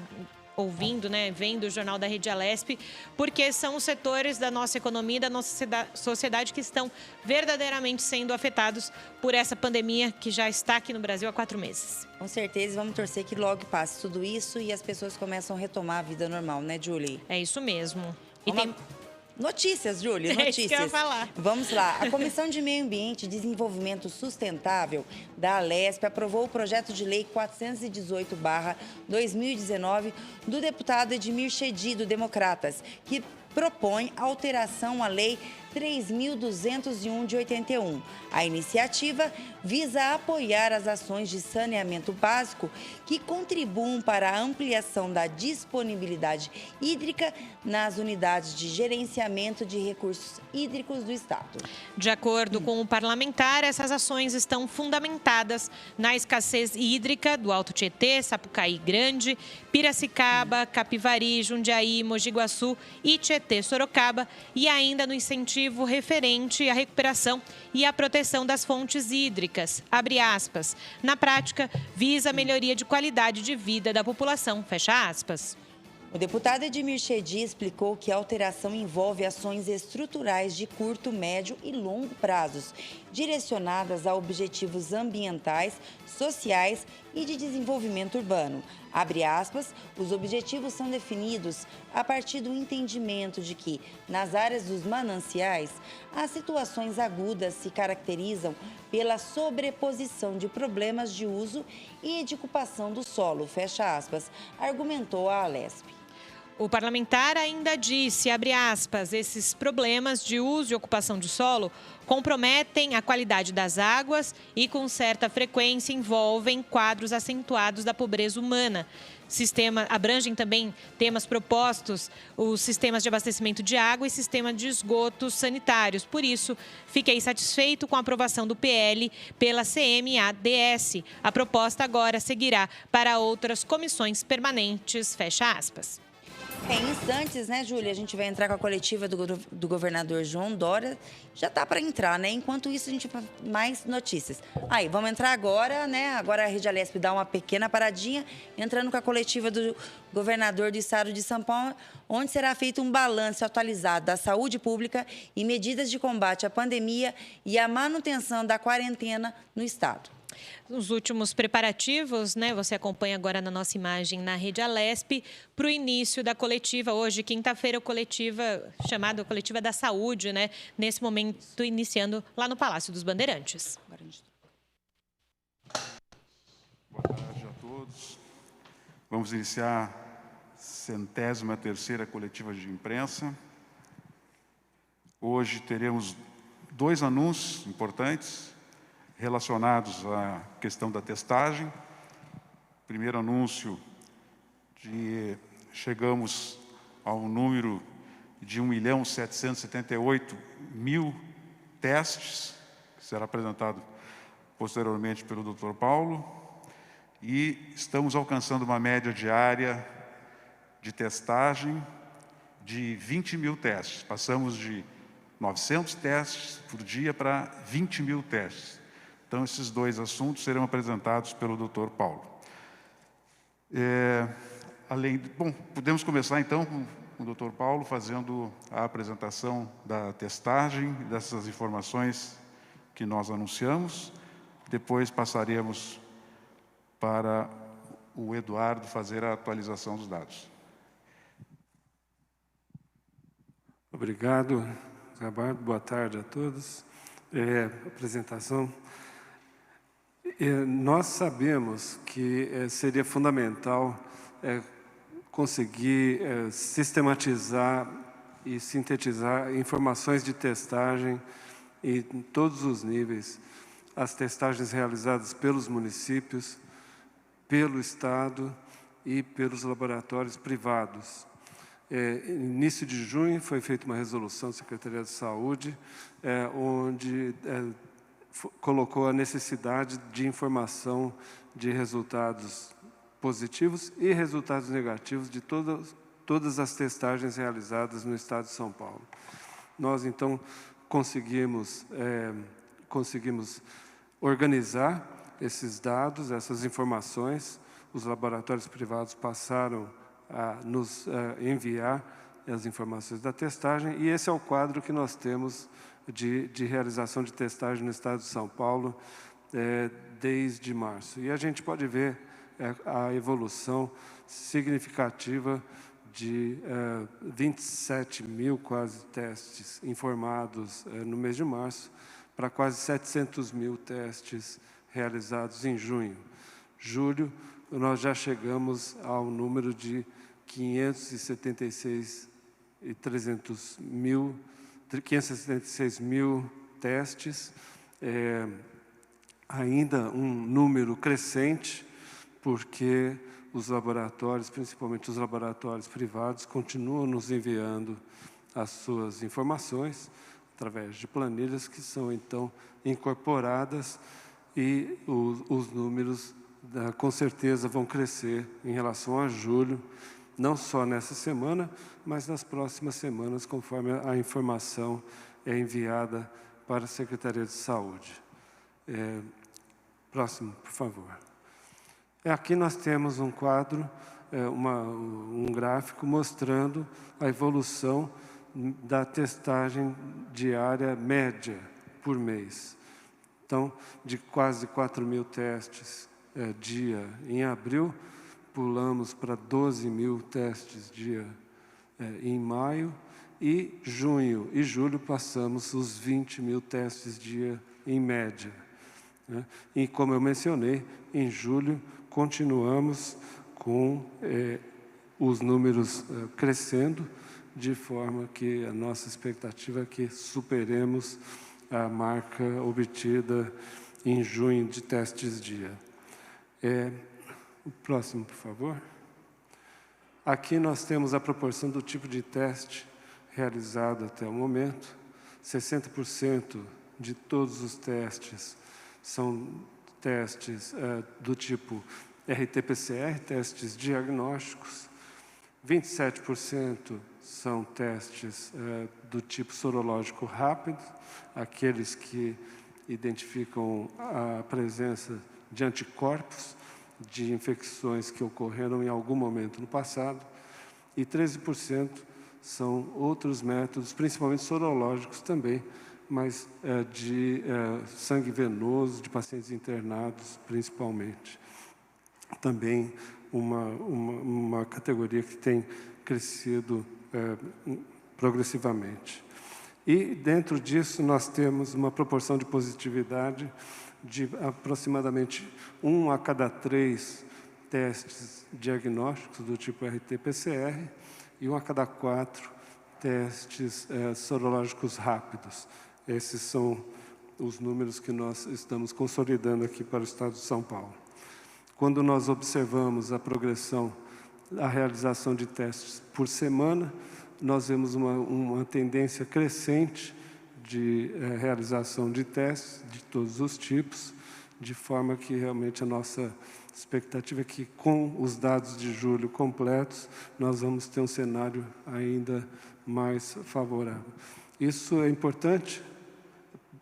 ouvindo, né, vendo o Jornal da Rede Alesp, porque são os setores da nossa economia, da nossa sociedade que estão verdadeiramente sendo afetados por essa pandemia que já está aqui no Brasil há 4 meses. Com certeza, vamos torcer que logo passe tudo isso e as pessoas começam a retomar a vida normal, né, Julie? É isso mesmo. E Vamos tem... Notícias, Júlia, notícias. É isso que eu ia falar. Vamos lá. A Comissão de Meio Ambiente e Desenvolvimento Sustentável da Alesp aprovou o projeto de lei 418/2019 do deputado Edmir Chedi, do Democratas, que propõe alteração à Lei 3.201 de 81. A iniciativa visa apoiar as ações de saneamento básico que contribuam para a ampliação da disponibilidade hídrica nas unidades de gerenciamento de recursos hídricos do Estado. De acordo com o parlamentar, essas ações estão fundamentadas na escassez hídrica do Alto Tietê, Sapucaí Grande, Piracicaba, Capivari, Jundiaí, Mogi Guaçu e Tietê Sorocaba e ainda no incentivo referente à recuperação e à proteção das fontes hídricas, abre aspas. Na prática, visa a melhoria de qualidade de vida da população, fecha aspas. O deputado Edmir Chedi explicou que a alteração envolve ações estruturais de curto, médio e longo prazos, direcionadas a objetivos ambientais, sociais e de desenvolvimento urbano. Abre aspas, os objetivos são definidos a partir do entendimento de que, nas áreas dos mananciais, as situações agudas se caracterizam pela sobreposição de problemas de uso e de ocupação do solo, fecha aspas, argumentou a Alesp. O parlamentar ainda disse, abre aspas, esses problemas de uso e ocupação de solo comprometem a qualidade das águas e, com certa frequência, envolvem quadros acentuados da pobreza humana. Abrangem também temas propostos, os sistemas de abastecimento de água e sistema de esgotos sanitários. Por isso, fiquei satisfeito com a aprovação do PL pela CMADS. A proposta agora seguirá para outras comissões permanentes, fecha aspas. Em instantes, né, Júlia, a gente vai entrar com a coletiva do governador João Dória. Já está para entrar, né? Enquanto isso, a gente vai mais notícias. Aí, vamos entrar agora, né? Agora a Rede Alesp dá uma pequena paradinha, entrando com a coletiva do governador do estado de São Paulo, onde será feito um balanço atualizado da saúde pública e medidas de combate à pandemia e a manutenção da quarentena no estado. Os últimos preparativos, né? Você acompanha agora na nossa imagem na Rede Alesp para o início da coletiva. Hoje, quinta-feira, chamada Coletiva da Saúde, né? Nesse momento, iniciando lá no Palácio dos Bandeirantes. Boa tarde a todos. Vamos iniciar a 103ª coletiva de imprensa. Hoje teremos 2 anúncios importantes relacionados à questão da testagem. Primeiro anúncio chegamos ao número de 1.778.000 testes, que será apresentado posteriormente pelo Dr. Paulo, e estamos alcançando uma média diária de testagem de 20.000 testes. Passamos de 900 testes por dia para 20.000 testes. Então, esses 2 assuntos serão apresentados pelo Dr. Paulo. Podemos começar, então, com o Dr. Paulo fazendo a apresentação da testagem, dessas informações que nós anunciamos. Depois passaremos para o Eduardo fazer a atualização dos dados. Obrigado, Gabardo. Boa tarde a todos. apresentação. Nós sabemos que seria fundamental conseguir sistematizar e sintetizar informações de testagem em todos os níveis, as testagens realizadas pelos municípios, pelo Estado e pelos laboratórios privados. Início de junho foi feita uma resolução da Secretaria de Saúde, onde colocou a necessidade de informação de resultados positivos e resultados negativos de todas as testagens realizadas no Estado de São Paulo. Nós, então, conseguimos organizar esses dados, essas informações. Os laboratórios privados passaram a nos enviar as informações da testagem, e esse é o quadro que nós temos de realização de testagem no Estado de São Paulo desde março. E a gente pode ver a evolução significativa de 27 mil quase testes informados no mês de março, para quase 700 mil testes realizados em junho. Julho, nós já chegamos ao número de 576 mil testes, ainda um número crescente, porque os laboratórios, principalmente os laboratórios privados, continuam nos enviando as suas informações através de planilhas que são, então, incorporadas, e os números, com certeza, vão crescer em relação a julho, não só nessa semana, mas nas próximas semanas, conforme a informação é enviada para a Secretaria de Saúde. Próximo, por favor. Aqui nós temos um quadro, um gráfico mostrando a evolução da testagem diária média por mês. Então, de quase 4 mil testes dia em abril, pulamos para 12 mil testes dia em maio, e junho e julho passamos os 20 mil testes dia em média. E, como eu mencionei, em julho continuamos com os números crescendo, de forma que a nossa expectativa é que superemos a marca obtida em junho de testes dia. O próximo, por favor. Aqui nós temos a proporção do tipo de teste realizado até o momento. 60% de todos os testes são testes do tipo RT-PCR, testes diagnósticos. 27% são testes do tipo sorológico rápido, aqueles que identificam a presença de anticorpos de infecções que ocorreram em algum momento no passado, e 13% são outros métodos, principalmente sorológicos também, mas de sangue venoso, de pacientes internados, principalmente. Também uma categoria que tem crescido progressivamente. E, dentro disso, nós temos uma proporção de positividade de aproximadamente 1 a cada 3 testes diagnósticos do tipo RT-PCR e 1 a cada 4 testes sorológicos rápidos. Esses são os números que nós estamos consolidando aqui para o Estado de São Paulo. Quando nós observamos a progressão, a realização de testes por semana, nós vemos uma tendência crescente de realização de testes de todos os tipos, de forma que realmente a nossa expectativa é que, com os dados de julho completos, nós vamos ter um cenário ainda mais favorável. Isso é importante.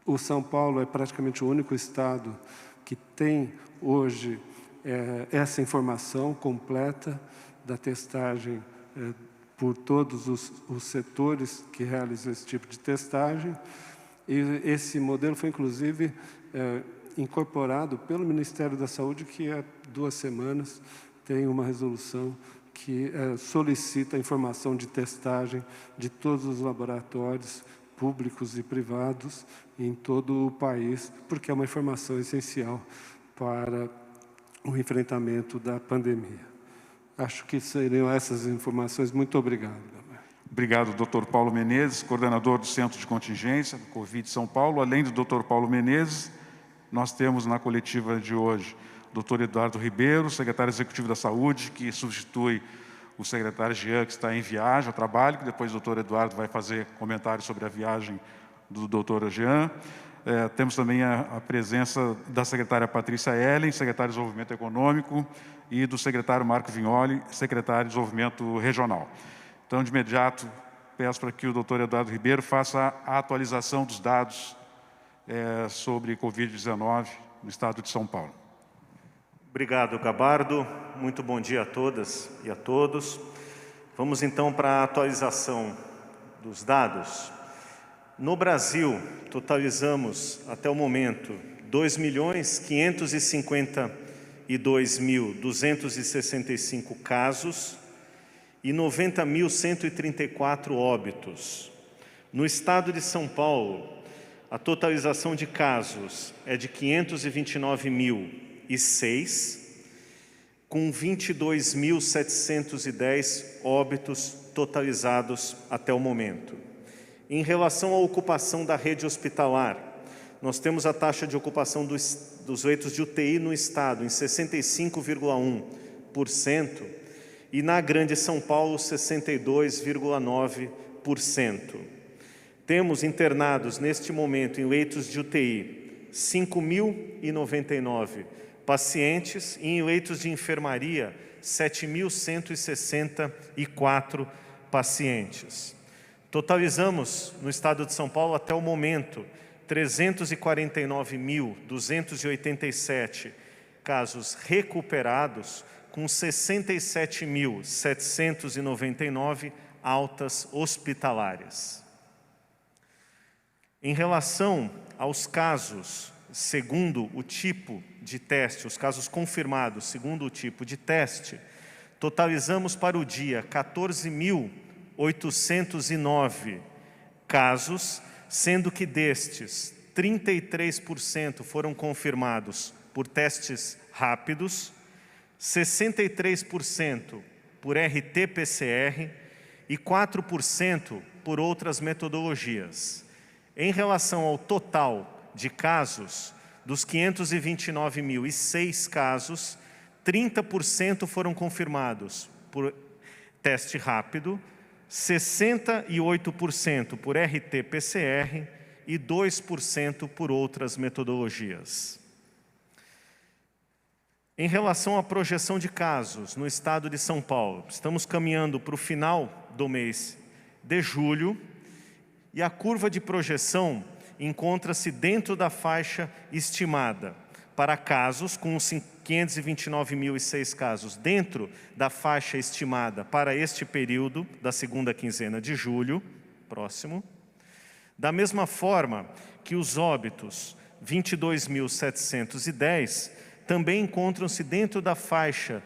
O São Paulo é praticamente o único estado que tem hoje essa informação completa da testagem por todos os setores que realizam esse tipo de testagem. E esse modelo foi, inclusive, incorporado pelo Ministério da Saúde, que há 2 semanas tem uma resolução que solicita a informação de testagem de todos os laboratórios públicos e privados em todo o país, porque é uma informação essencial para o enfrentamento da pandemia. Acho que seriam essas informações. Muito obrigado. Obrigado, Dr. Paulo Menezes, coordenador do Centro de Contingência do Covid São Paulo. Além do Dr. Paulo Menezes, nós temos na coletiva de hoje o Dr. Eduardo Ribeiro, secretário executivo da Saúde, que substitui o secretário Jean, que está em viagem, a trabalho, que depois o Dr. Eduardo vai fazer comentários sobre a viagem do Dr. Jean. Temos também a presença da secretária Patrícia Ellen, secretária de Desenvolvimento Econômico, e do secretário Marco Vignoli, secretário de Desenvolvimento Regional. Então, de imediato, peço para que o Dr. Eduardo Ribeiro faça a atualização dos dados sobre Covid-19 no estado de São Paulo. Obrigado, Gabardo. Muito bom dia a todas e a todos. Vamos então para a atualização dos dados. No Brasil, totalizamos até o momento 2.552.265 casos e 90.134 óbitos. No estado de São Paulo, a totalização de casos é de 529.006, com 22.710 óbitos totalizados até o momento. Em relação à ocupação da rede hospitalar, nós temos a taxa de ocupação dos leitos de UTI no estado em 65,1% e na Grande São Paulo 62,9%. Temos internados neste momento em leitos de UTI 5.099 pacientes e em leitos de enfermaria 7.164 pacientes. Totalizamos no estado de São Paulo até o momento 349.287 casos recuperados, com 67.799 altas hospitalares. Em relação aos casos, segundo o tipo de teste, os casos confirmados segundo o tipo de teste, totalizamos para o dia 14.809 casos, sendo que destes, 33% foram confirmados por testes rápidos, 63% por RT-PCR e 4% por outras metodologias. Em relação ao total de casos, dos 529.006 casos, 30% foram confirmados por teste rápido, 68% por RT-PCR e 2% por outras metodologias. Em relação à projeção de casos no estado de São Paulo, estamos caminhando para o final do mês de julho e a curva de projeção encontra-se dentro da faixa estimada para casos, com os 529.006 casos dentro da faixa estimada para este período da segunda quinzena de julho, próximo. Da mesma forma que os óbitos, 22.710, também encontram-se dentro da faixa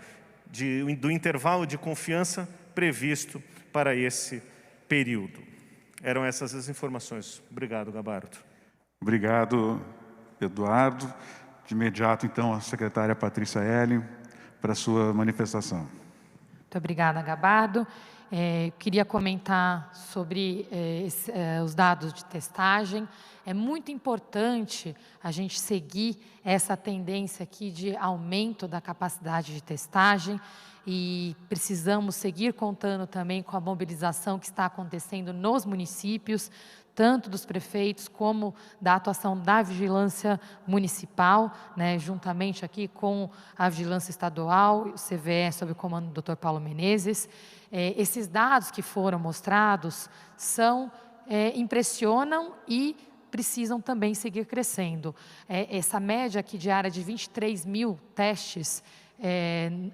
do intervalo de confiança previsto para esse período. Eram essas as informações. Obrigado, Gabardo. Obrigado, Eduardo. De imediato, então, a secretária Patrícia Ellen, para a sua manifestação. Muito obrigada, Gabardo. Queria comentar sobre os dados de testagem. É muito importante a gente seguir essa tendência aqui de aumento da capacidade de testagem e precisamos seguir contando também com a mobilização que está acontecendo nos municípios, tanto dos prefeitos como da atuação da vigilância municipal, né, juntamente aqui com a vigilância estadual, o CVE, sob o comando do Dr. Paulo Menezes. Esses dados que foram mostrados impressionam e precisam também seguir crescendo. Essa média aqui diária de 23 mil testes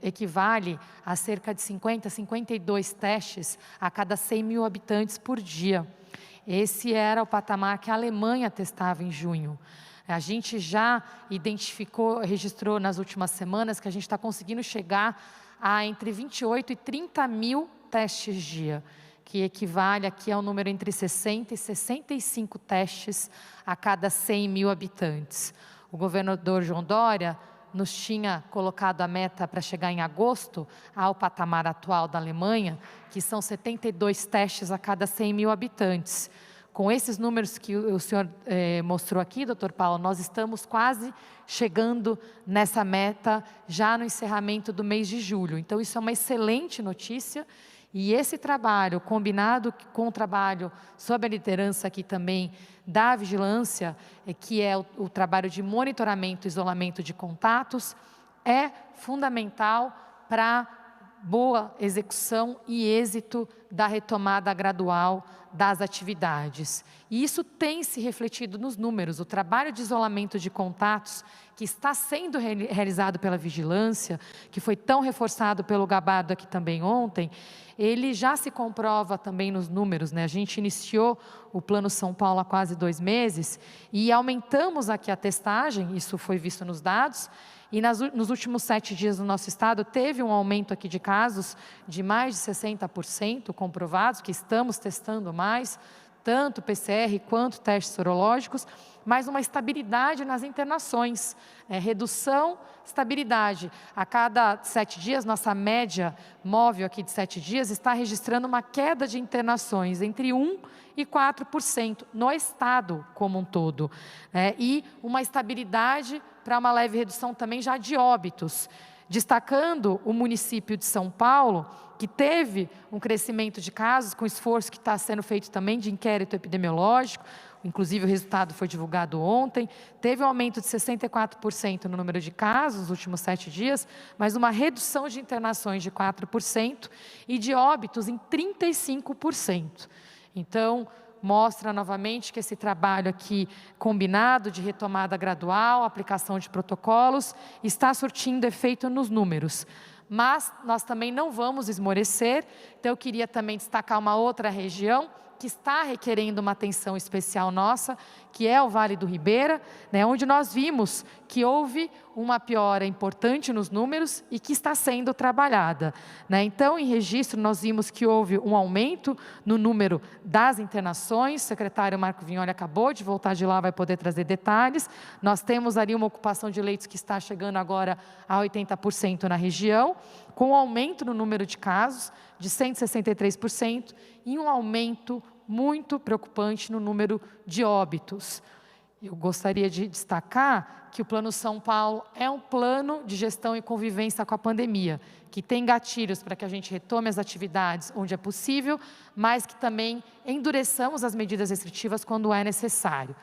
equivale a cerca de 52 testes a cada 100 mil habitantes por dia. Esse era o patamar que a Alemanha testava em junho. A gente já registrou nas últimas semanas que a gente está conseguindo chegar a entre 28 e 30 mil testes dia, que equivale aqui ao número entre 60 e 65 testes a cada 100 mil habitantes. O governador João Dória nos tinha colocado a meta para chegar em agosto ao patamar atual da Alemanha, que são 72 testes a cada 100 mil habitantes. Com esses números que o senhor mostrou aqui, doutor Paulo, nós estamos quase chegando nessa meta já no encerramento do mês de julho. Então, isso é uma excelente notícia. E esse trabalho, combinado com o trabalho sob a liderança aqui também da vigilância, que é o trabalho de monitoramento e isolamento de contatos, é fundamental para boa execução e êxito da retomada gradual das atividades. E isso tem se refletido nos números. O trabalho de isolamento de contatos que está sendo realizado pela vigilância, que foi tão reforçado pelo Gabardo aqui também ontem, ele já se comprova também nos números, né? A gente iniciou o Plano São Paulo há quase 2 meses e aumentamos aqui a testagem, isso foi visto nos dados, e nos últimos 7 dias no nosso estado teve um aumento aqui de casos de mais de 60% comprovados, que estamos testando mais, tanto PCR quanto testes sorológicos, mas uma estabilidade nas internações, redução, estabilidade. A cada 7 dias, nossa média móvel aqui de 7 dias está registrando uma queda de internações entre 1% e 4% no estado como um todo. E uma estabilidade para uma leve redução também já de óbitos. Destacando o município de São Paulo, que teve um crescimento de casos, com esforço que está sendo feito também de inquérito epidemiológico, inclusive o resultado foi divulgado ontem, teve um aumento de 64% no número de casos nos últimos 7 dias, mas uma redução de internações de 4% e de óbitos em 35%. Então, mostra novamente que esse trabalho aqui combinado de retomada gradual, aplicação de protocolos, está surtindo efeito nos números. Mas nós também não vamos esmorecer, então eu queria também destacar uma outra região que está requerendo uma atenção especial nossa, que é o Vale do Ribeira, né, onde nós vimos que houve uma piora importante nos números e que está sendo trabalhada, né? Então, em registro, nós vimos que houve um aumento no número das internações, o secretário Marco Vignoli acabou de voltar de lá, vai poder trazer detalhes. Nós temos ali uma ocupação de leitos que está chegando agora a 80% na região, com um aumento no número de casos de 163% e um aumento muito preocupante no número de óbitos. Eu gostaria de destacar que o Plano São Paulo é um plano de gestão e convivência com a pandemia, que tem gatilhos para que a gente retome as atividades onde é possível, mas que também endureçamos as medidas restritivas quando é necessário.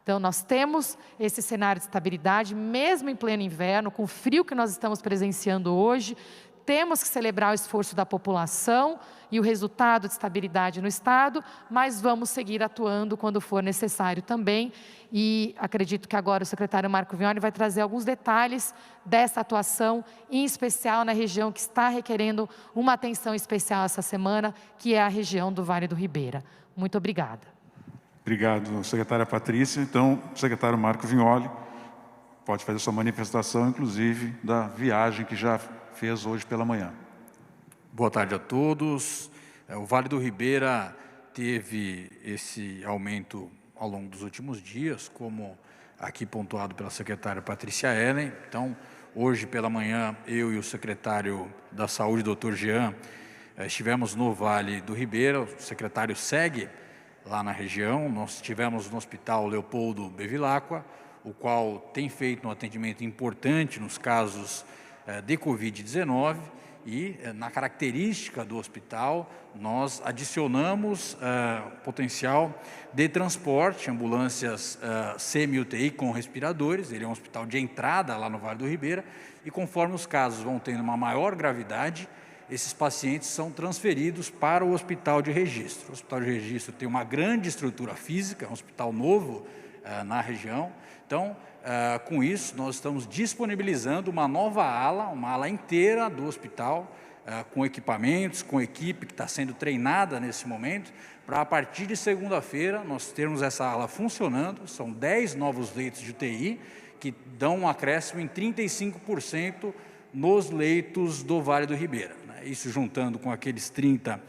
Então, nós temos esse cenário de estabilidade, mesmo em pleno inverno, com o frio que nós estamos presenciando hoje. Temos que celebrar o esforço da população e o resultado de estabilidade no Estado, mas vamos seguir atuando quando for necessário também. E acredito que agora o secretário Marco Vignoli vai trazer alguns detalhes dessa atuação, em especial na região que está requerendo uma atenção especial essa semana, que é a região do Vale do Ribeira. Muito obrigada. Obrigado, secretária Patrícia. Então, o secretário Marco Vignoli pode fazer sua manifestação, inclusive, da viagem que já fez hoje pela manhã. Boa tarde a todos. O Vale do Ribeira teve esse aumento ao longo dos últimos dias, como aqui pontuado pela secretária Patrícia Ellen. Então, hoje pela manhã, eu e o secretário da Saúde, doutor Jean, estivemos no Vale do Ribeira. O secretário segue lá na região. Nós estivemos no Hospital Leopoldo Bevilacqua, o qual tem feito um atendimento importante nos casos de Covid-19 e, na característica do hospital, nós adicionamos potencial de transporte, ambulâncias semi-UTI com respiradores. Ele é um hospital de entrada lá no Vale do Ribeira e, conforme os casos vão tendo uma maior gravidade, esses pacientes são transferidos para o hospital de registro. O hospital de registro tem uma grande estrutura física, é um hospital novo na região. Então, com isso, nós estamos disponibilizando uma nova ala, uma ala inteira do hospital, com equipamentos, com equipe que está sendo treinada nesse momento, para a partir de segunda-feira nós termos essa ala funcionando. São 10 novos leitos de UTI, que dão um acréscimo em 35% nos leitos do Vale do Ribeira, né? isso juntando com aqueles 30%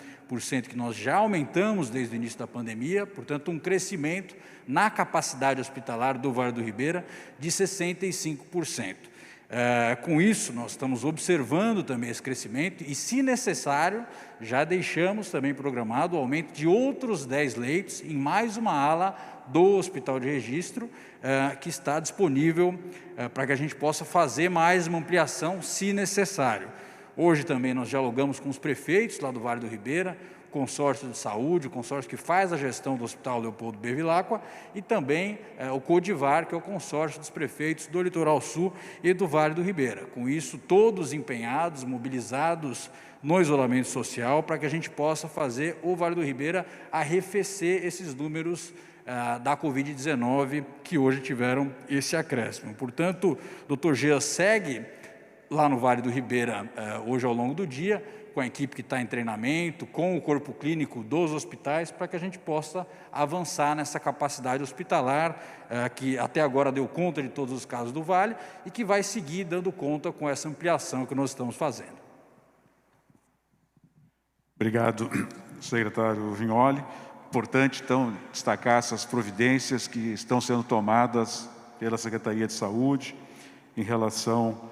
que nós já aumentamos desde o início da pandemia, portanto, um crescimento na capacidade hospitalar do Vale do Ribeira de 65%. Com isso, nós estamos observando também esse crescimento e, se necessário, já deixamos também programado o aumento de outros 10 leitos em mais uma ala do Hospital de Registro, que está disponível para que a gente possa fazer mais uma ampliação, se necessário. Hoje também nós dialogamos com os prefeitos lá do Vale do Ribeira, consórcio de saúde, o consórcio que faz a gestão do Hospital Leopoldo Bevilacqua e também o Codivar, que é o consórcio dos prefeitos do Litoral Sul e do Vale do Ribeira. Com isso, todos empenhados, mobilizados no isolamento social, para que a gente possa fazer o Vale do Ribeira arrefecer esses números da Covid-19, que hoje tiveram esse acréscimo. Portanto, o Dr. Jean segue lá no Vale do Ribeira hoje ao longo do dia, com a equipe que está em treinamento, com o corpo clínico dos hospitais, para que a gente possa avançar nessa capacidade hospitalar, que até agora deu conta de todos os casos do Vale e que vai seguir dando conta com essa ampliação que nós estamos fazendo. Obrigado, secretário Vignoli. Importante, então, destacar essas providências que estão sendo tomadas pela Secretaria de Saúde em relação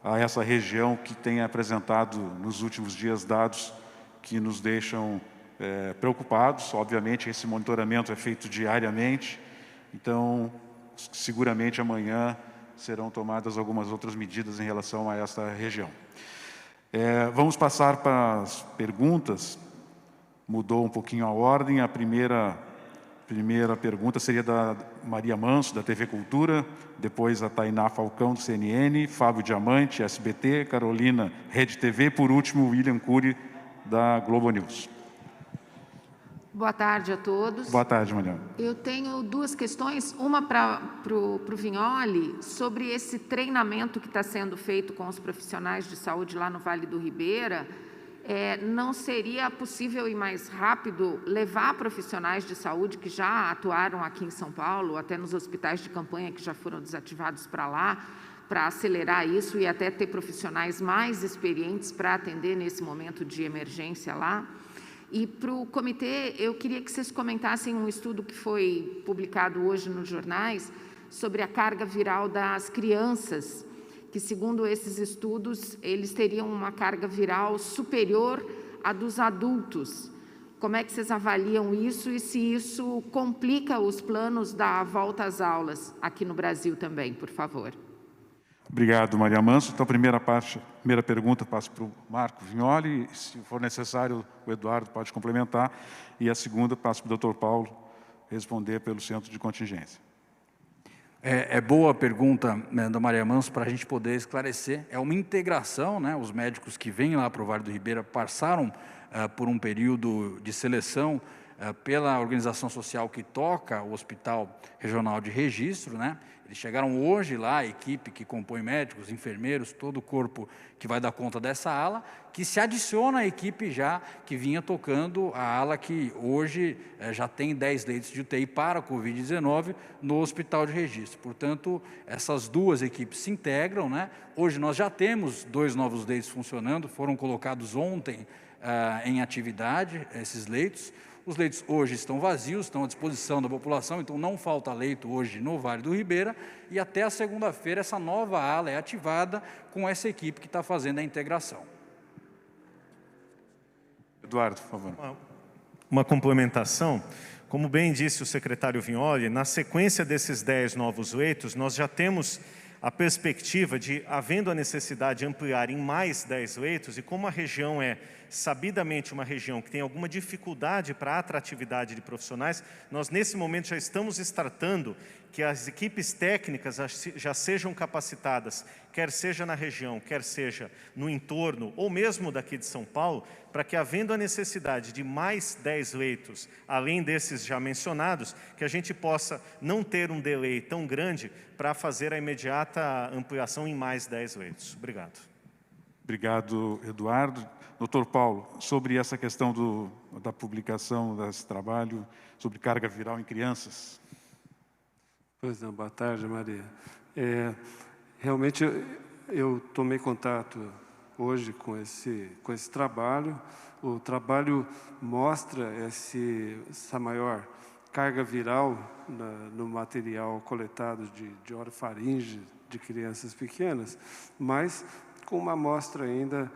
a essa região que tem apresentado nos últimos dias dados que nos deixam preocupados. Obviamente, esse monitoramento é feito diariamente, então, seguramente amanhã serão tomadas algumas outras medidas em relação a essa região. Vamos passar para as perguntas. Mudou um pouquinho a ordem. A primeira pergunta seria da Maria Manso, da TV Cultura, depois a Tainá Falcão, do CNN, Fábio Diamante, SBT, Carolina, Rede TV, por último, William Cury, da Globo News. Boa tarde a todos. Boa tarde, Mariana. Eu tenho duas questões, uma para o Vignoli, sobre esse treinamento que está sendo feito com os profissionais de saúde lá no Vale do Ribeira. Não seria possível e mais rápido levar profissionais de saúde que já atuaram aqui em São Paulo, até nos hospitais de campanha que já foram desativados para lá, para acelerar isso e até ter profissionais mais experientes para atender nesse momento de emergência lá? E para o comitê, eu queria que vocês comentassem um estudo que foi publicado hoje nos jornais sobre a carga viral das crianças, que, segundo esses estudos, eles teriam uma carga viral superior à dos adultos. Como é que vocês avaliam isso e se isso complica os planos da volta às aulas aqui no Brasil também, por favor? Obrigado, Maria Manso. Então, a primeira pergunta passa para o Marco Vignoli. Se for necessário, o Eduardo pode complementar. E a segunda passa para o Dr. Paulo responder pelo Centro de Contingência. É boa a pergunta, né, da Maria Manso, para a gente poder esclarecer. É uma integração, né? Os médicos que vêm lá para o Vale do Ribeira passaram por um período de seleção pela organização social que toca o Hospital Regional de Registro, né? Eles chegaram hoje lá, a equipe que compõe médicos, enfermeiros, todo o corpo que vai dar conta dessa ala, que se adiciona à equipe já que vinha tocando a ala que hoje já tem 10 leitos de UTI para a Covid-19 no Hospital de Registro. Portanto, essas duas equipes se integram, né? Hoje nós já temos 2 novos leitos funcionando, foram colocados ontem em atividade esses leitos. Os leitos hoje estão vazios, estão à disposição da população, então não falta leito hoje no Vale do Ribeira, e até a segunda-feira essa nova ala é ativada com essa equipe que está fazendo a integração. Eduardo, por favor. Uma complementação. Como bem disse o secretário Vignoli, na sequência desses 10 novos leitos, nós já temos a perspectiva de, havendo a necessidade de ampliar em mais 10 leitos, e como a região é sabidamente uma região que tem alguma dificuldade para a atratividade de profissionais, nós nesse momento já estamos tratando que as equipes técnicas já sejam capacitadas, quer seja na região, quer seja no entorno, ou mesmo daqui de São Paulo, para que, havendo a necessidade de mais 10 leitos, além desses já mencionados, que a gente possa não ter um delay tão grande para fazer a imediata ampliação em mais 10 leitos. Obrigado. Obrigado, Eduardo. Doutor Paulo, sobre essa questão da publicação desse trabalho sobre carga viral em crianças. Pois não, boa tarde, Maria. Realmente, eu tomei contato hoje com esse trabalho. O trabalho mostra essa maior carga viral no material coletado de orofaringe de crianças pequenas, mas com uma amostra ainda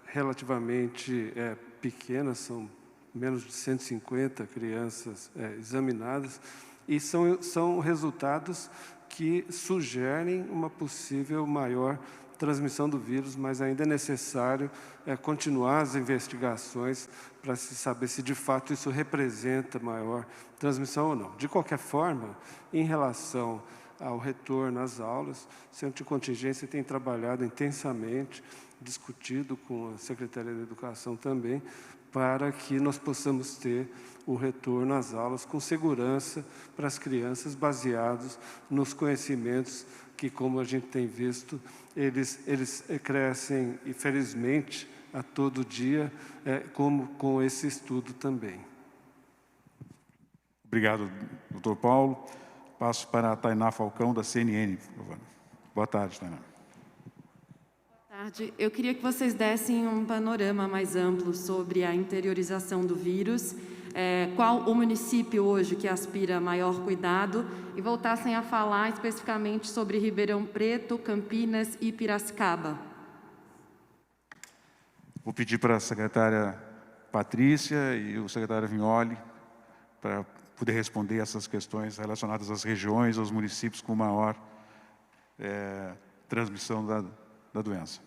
relativamente pequena, são menos de 150 crianças examinadas, e são resultados que sugerem uma possível maior transmissão do vírus, mas ainda é necessário continuar as investigações para se saber se de fato isso representa maior transmissão ou não. De qualquer forma, em relação ao retorno às aulas, o Centro de Contingência tem trabalhado intensamente, discutido com a Secretaria da Educação também, para que nós possamos ter o retorno às aulas com segurança para as crianças, baseados nos conhecimentos que, como a gente tem visto, eles crescem, e felizmente, a todo dia, como com esse estudo também. Obrigado, doutor Paulo. Passo para a Tainá Falcão, da CNN, por favor. Boa tarde, Tainá. Boa tarde. Eu queria que vocês dessem um panorama mais amplo sobre a interiorização do vírus, qual o município hoje que aspira a maior cuidado, e voltassem a falar especificamente sobre Ribeirão Preto, Campinas e Piracicaba. Vou pedir para a secretária Patrícia e o secretário Vignoli para poder responder essas questões relacionadas às regiões, aos municípios com maior transmissão da doença.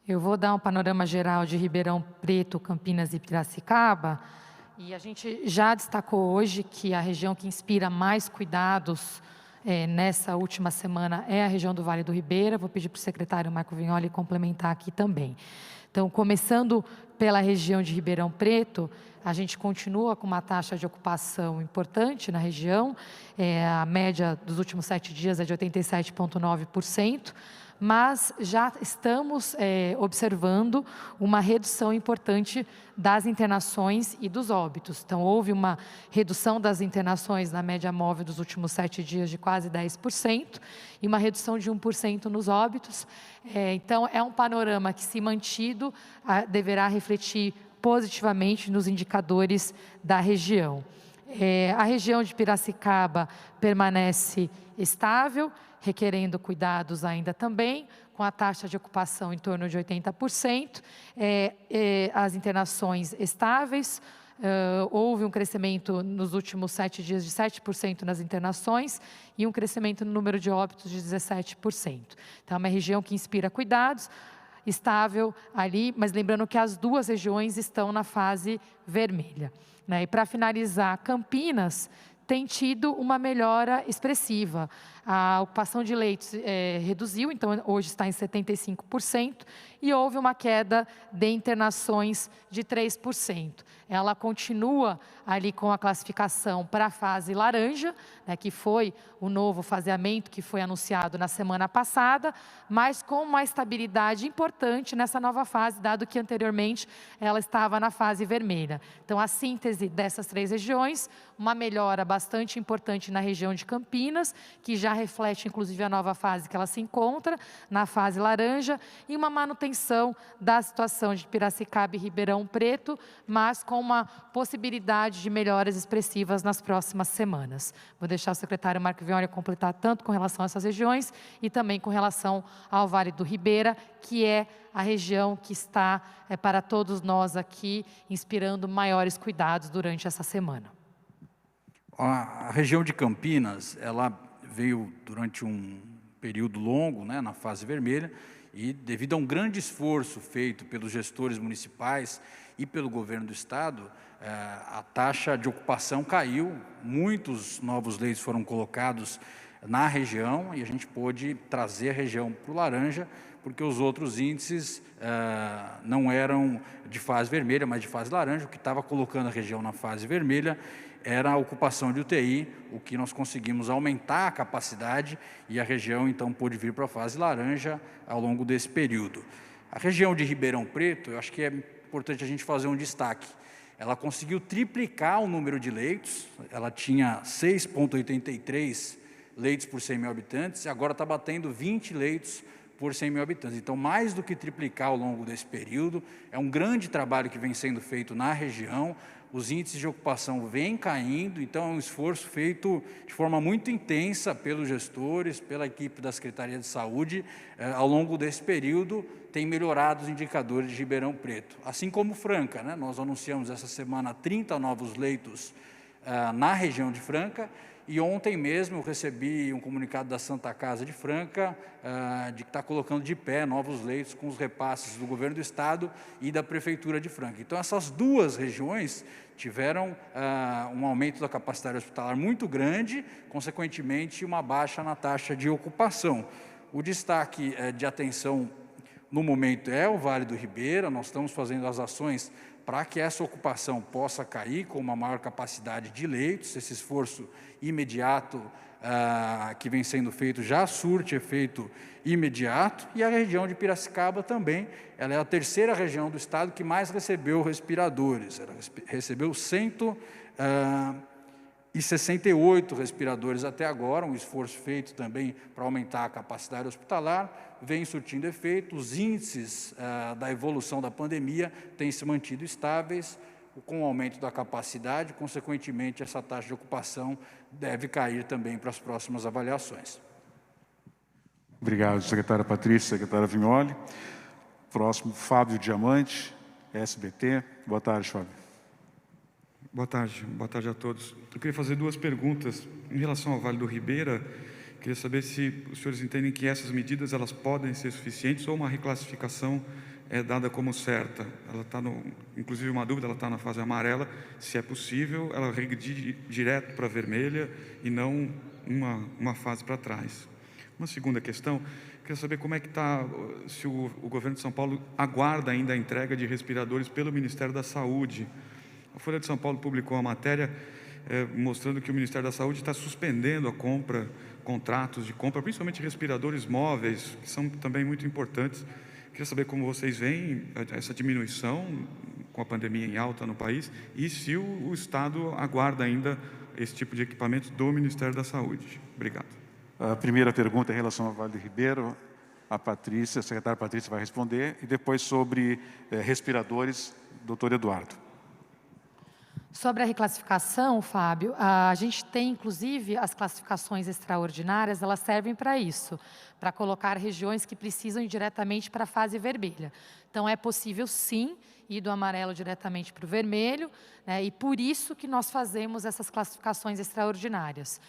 Eu vou dar um panorama geral de Ribeirão Preto, Campinas e Piracicaba. E a gente já destacou hoje que a região que inspira mais cuidados nessa última semana é a região do Vale do Ribeira. Vou pedir para o secretário Marco Vignoli complementar aqui também. Então, começando pela região de Ribeirão Preto, a gente continua com uma taxa de ocupação importante na região. A média dos últimos 7 dias é de 87,9%. Mas já estamos observando uma redução importante das internações e dos óbitos. Então, houve uma redução das internações na média móvel dos últimos 7 dias de quase 10% e uma redução de 1% nos óbitos. Então, é um panorama que, se mantido, deverá refletir positivamente nos indicadores da região. A região de Piracicaba permanece estável, requerendo cuidados ainda também, com a taxa de ocupação em torno de 80%, as internações estáveis, houve um crescimento nos últimos 7 dias de 7% nas internações e um crescimento no número de óbitos de 17%. Então, é uma região que inspira cuidados, estável ali, mas lembrando que as duas regiões estão na fase vermelha. E para finalizar, Campinas tem tido uma melhora expressiva. A ocupação de leitos reduziu, então hoje está em 75%, e houve uma queda de internações de 3%. Ela continua ali com a classificação para a fase laranja, que foi o novo faseamento que foi anunciado na semana passada, mas com uma estabilidade importante nessa nova fase, dado que anteriormente ela estava na fase vermelha. Então, a síntese dessas 3 regiões, uma melhora bastante importante na região de Campinas, que já reflete inclusive a nova fase que ela se encontra, na fase laranja, e uma manutenção da situação de Piracicaba e Ribeirão Preto, mas com uma possibilidade de melhoras expressivas nas próximas semanas. Vou deixar o secretário Marco Vignoli completar tanto com relação a essas regiões e também com relação ao Vale do Ribeira, que é a região que está, para todos nós aqui, inspirando maiores cuidados durante essa semana. A região de Campinas, ela veio durante um período longo, na fase vermelha, e devido a um grande esforço feito pelos gestores municipais e pelo governo do estado, a taxa de ocupação caiu, muitos novos leitos foram colocados na região e a gente pôde trazer a região para o laranja, porque os outros índices não eram de fase vermelha, mas de fase laranja. O que estava colocando a região na fase vermelha era a ocupação de UTI, o que nós conseguimos aumentar a capacidade e a região então pôde vir para a fase laranja ao longo desse período. A região de Ribeirão Preto, eu acho que é importante a gente fazer um destaque. Ela conseguiu triplicar o número de leitos, ela tinha 6,83 leitos por 100 mil habitantes, e agora está batendo 20 leitos por 100 mil habitantes. Então, mais do que triplicar ao longo desse período, é um grande trabalho que vem sendo feito na região, os índices de ocupação vêm caindo, então é um esforço feito de forma muito intensa pelos gestores, pela equipe da Secretaria de Saúde, ao longo desse período, tem melhorado os indicadores de Ribeirão Preto. Assim como Franca, né? Nós anunciamos essa semana 30 novos leitos na região de Franca, e ontem mesmo eu recebi um comunicado da Santa Casa de Franca, de que está colocando de pé novos leitos com os repasses do governo do estado e da prefeitura de Franca. Então, essas duas regiões tiveram um aumento da capacidade hospitalar muito grande, consequentemente uma baixa na taxa de ocupação. O destaque de atenção no momento é o Vale do Ribeira. Nós estamos fazendo as ações para que essa ocupação possa cair com uma maior capacidade de leitos. Esse esforço imediato que vem sendo feito já surte efeito imediato, e a região de Piracicaba também, ela é a terceira região do estado que mais recebeu respiradores, ela recebeu 168 respiradores até agora, um esforço feito também para aumentar a capacidade hospitalar, vem surtindo efeito, os índices da evolução da pandemia têm se mantido estáveis, com o aumento da capacidade, consequentemente, essa taxa de ocupação deve cair também para as próximas avaliações. Obrigado, secretária Patrícia, secretária Vignoli. Próximo, Fábio Diamante, SBT. Boa tarde, Fábio. Boa tarde a todos. Eu queria fazer duas perguntas. Em relação ao Vale do Ribeira, queria saber se os senhores entendem que essas medidas elas podem ser suficientes ou uma reclassificação é dada como certa. Ela está inclusive uma dúvida, ela está na fase amarela, se é possível ela regredir direto para a vermelha e não uma fase para trás. Uma segunda questão, queria saber como é que está, se o governo de São Paulo aguarda ainda a entrega de respiradores pelo Ministério da Saúde. A Folha de São Paulo publicou uma matéria mostrando que o Ministério da Saúde está suspendendo a compra, contratos de compra, principalmente respiradores móveis, que são também muito importantes. Queria saber como vocês veem essa diminuição com a pandemia em alta no país e se o Estado aguarda ainda esse tipo de equipamento do Ministério da Saúde. Obrigado. A primeira pergunta em relação ao Vale do Ribeiro, a secretária Patrícia vai responder, e depois sobre respiradores, doutor Eduardo. Sobre a reclassificação, Fábio, a gente tem, inclusive, as classificações extraordinárias, elas servem para isso, para colocar regiões que precisam ir diretamente para a fase vermelha. Então, é possível, sim, ir do amarelo diretamente para o vermelho, né, e por isso que nós fazemos essas classificações extraordinárias.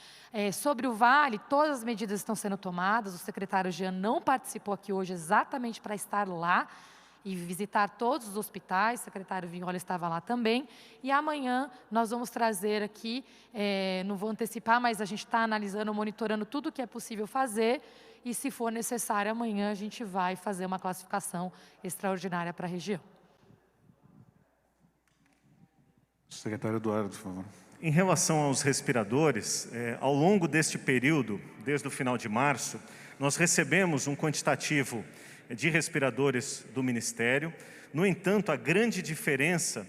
Sobre o Vale, todas as medidas estão sendo tomadas, o secretário Jean não participou aqui hoje exatamente para estar lá, e visitar todos os hospitais, o secretário Vignoli estava lá também, e amanhã nós vamos trazer aqui, não vou antecipar, mas a gente está analisando, monitorando tudo o que é possível fazer, e se for necessário, amanhã a gente vai fazer uma classificação extraordinária para a região. Secretário Eduardo, por favor. Em relação aos respiradores, ao longo deste período, desde o final de março, nós recebemos um quantitativo de respiradores do Ministério. No entanto, a grande diferença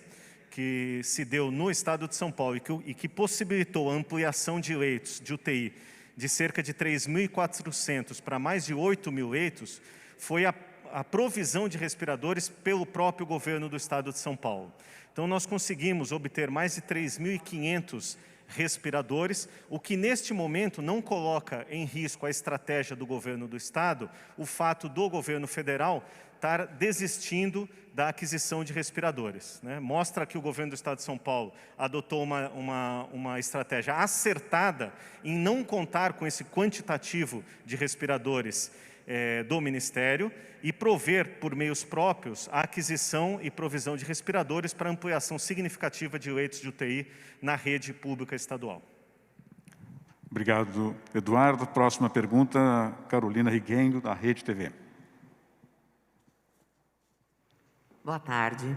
que se deu no estado de São Paulo e que possibilitou a ampliação de leitos de UTI de cerca de 3.400 para mais de 8.000 leitos foi a provisão de respiradores pelo próprio governo do estado de São Paulo. Então, nós conseguimos obter mais de 3.500 respiradores, o que neste momento não coloca em risco a estratégia do governo do estado, o fato do governo federal estar desistindo da aquisição de respiradores, né? Mostra que o governo do estado de São Paulo adotou uma estratégia acertada em não contar com esse quantitativo de respiradores do Ministério e prover por meios próprios a aquisição e provisão de respiradores para ampliação significativa de leitos de UTI na rede pública estadual. Obrigado, Eduardo. Próxima pergunta, Carolina Riguengo, da Rede TV. Boa tarde.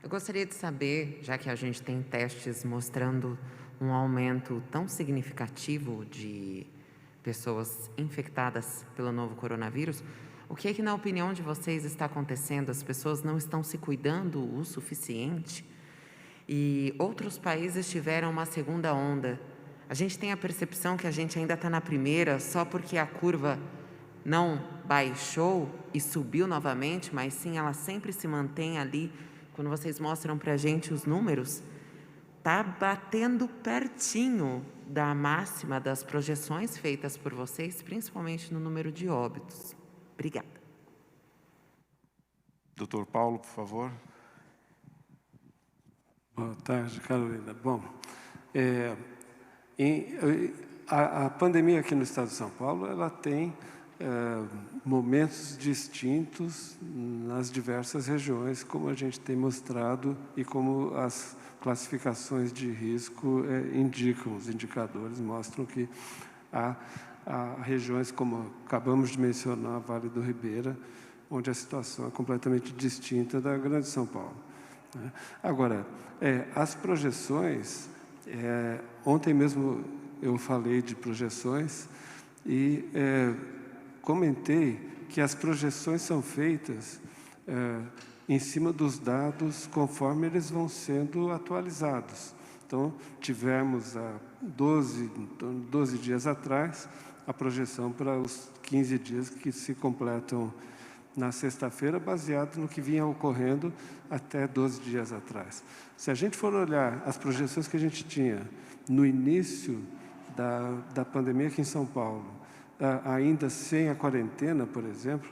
Eu gostaria de saber, já que a gente tem testes mostrando um aumento tão significativo de pessoas infectadas pelo novo coronavírus, o que é que, na opinião de vocês, está acontecendo? As pessoas não estão se cuidando o suficiente? E outros países tiveram uma segunda onda. A gente tem a percepção que a gente ainda está na primeira só porque a curva não baixou e subiu novamente, mas sim ela sempre se mantém ali. Quando vocês mostram para a gente os números, está batendo pertinho da máxima das projeções feitas por vocês, principalmente no número de óbitos. Obrigada. Doutor Paulo, por favor. Boa tarde, Carolina. Bom, a pandemia aqui no estado de São Paulo, ela tem momentos distintos nas diversas regiões, como a gente tem mostrado e como as classificações de risco indicam, os indicadores mostram que há regiões como acabamos de mencionar, Vale do Ribeira, onde a situação é completamente distinta da Grande São Paulo. Agora, as projeções, ontem mesmo eu falei de projeções e comentei que as projeções são feitas em cima dos dados conforme eles vão sendo atualizados. Então, tivemos há 12 dias atrás a projeção para os 15 dias que se completam na sexta-feira, baseado no que vinha ocorrendo até 12 dias atrás. Se a gente for olhar as projeções que a gente tinha no início da pandemia aqui em São Paulo, ainda sem a quarentena, por exemplo,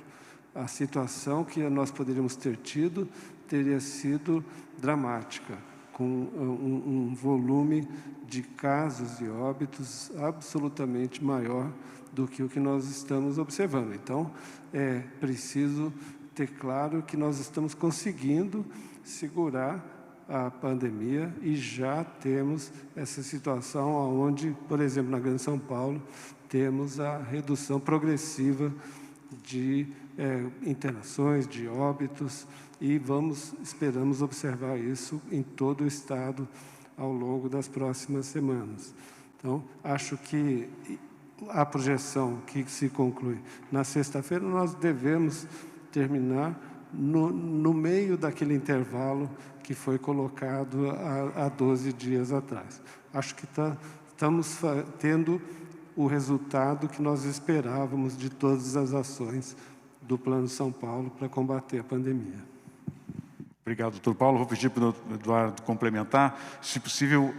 a situação que nós poderíamos ter tido teria sido dramática, com um volume de casos e óbitos absolutamente maior do que o que nós estamos observando. Então, é preciso ter claro que nós estamos conseguindo segurar a pandemia e já temos essa situação onde, por exemplo, na Grande São Paulo, temos a redução progressiva de internações, de óbitos, e esperamos observar isso em todo o estado ao longo das próximas semanas. Então, acho que a projeção que se conclui na sexta-feira, nós devemos terminar no meio daquele intervalo que foi colocado há 12 dias atrás. Acho que estamos tendo o resultado que nós esperávamos de todas as ações do Plano São Paulo para combater a pandemia. Obrigado, doutor Paulo. Vou pedir para o Eduardo complementar. Se possível,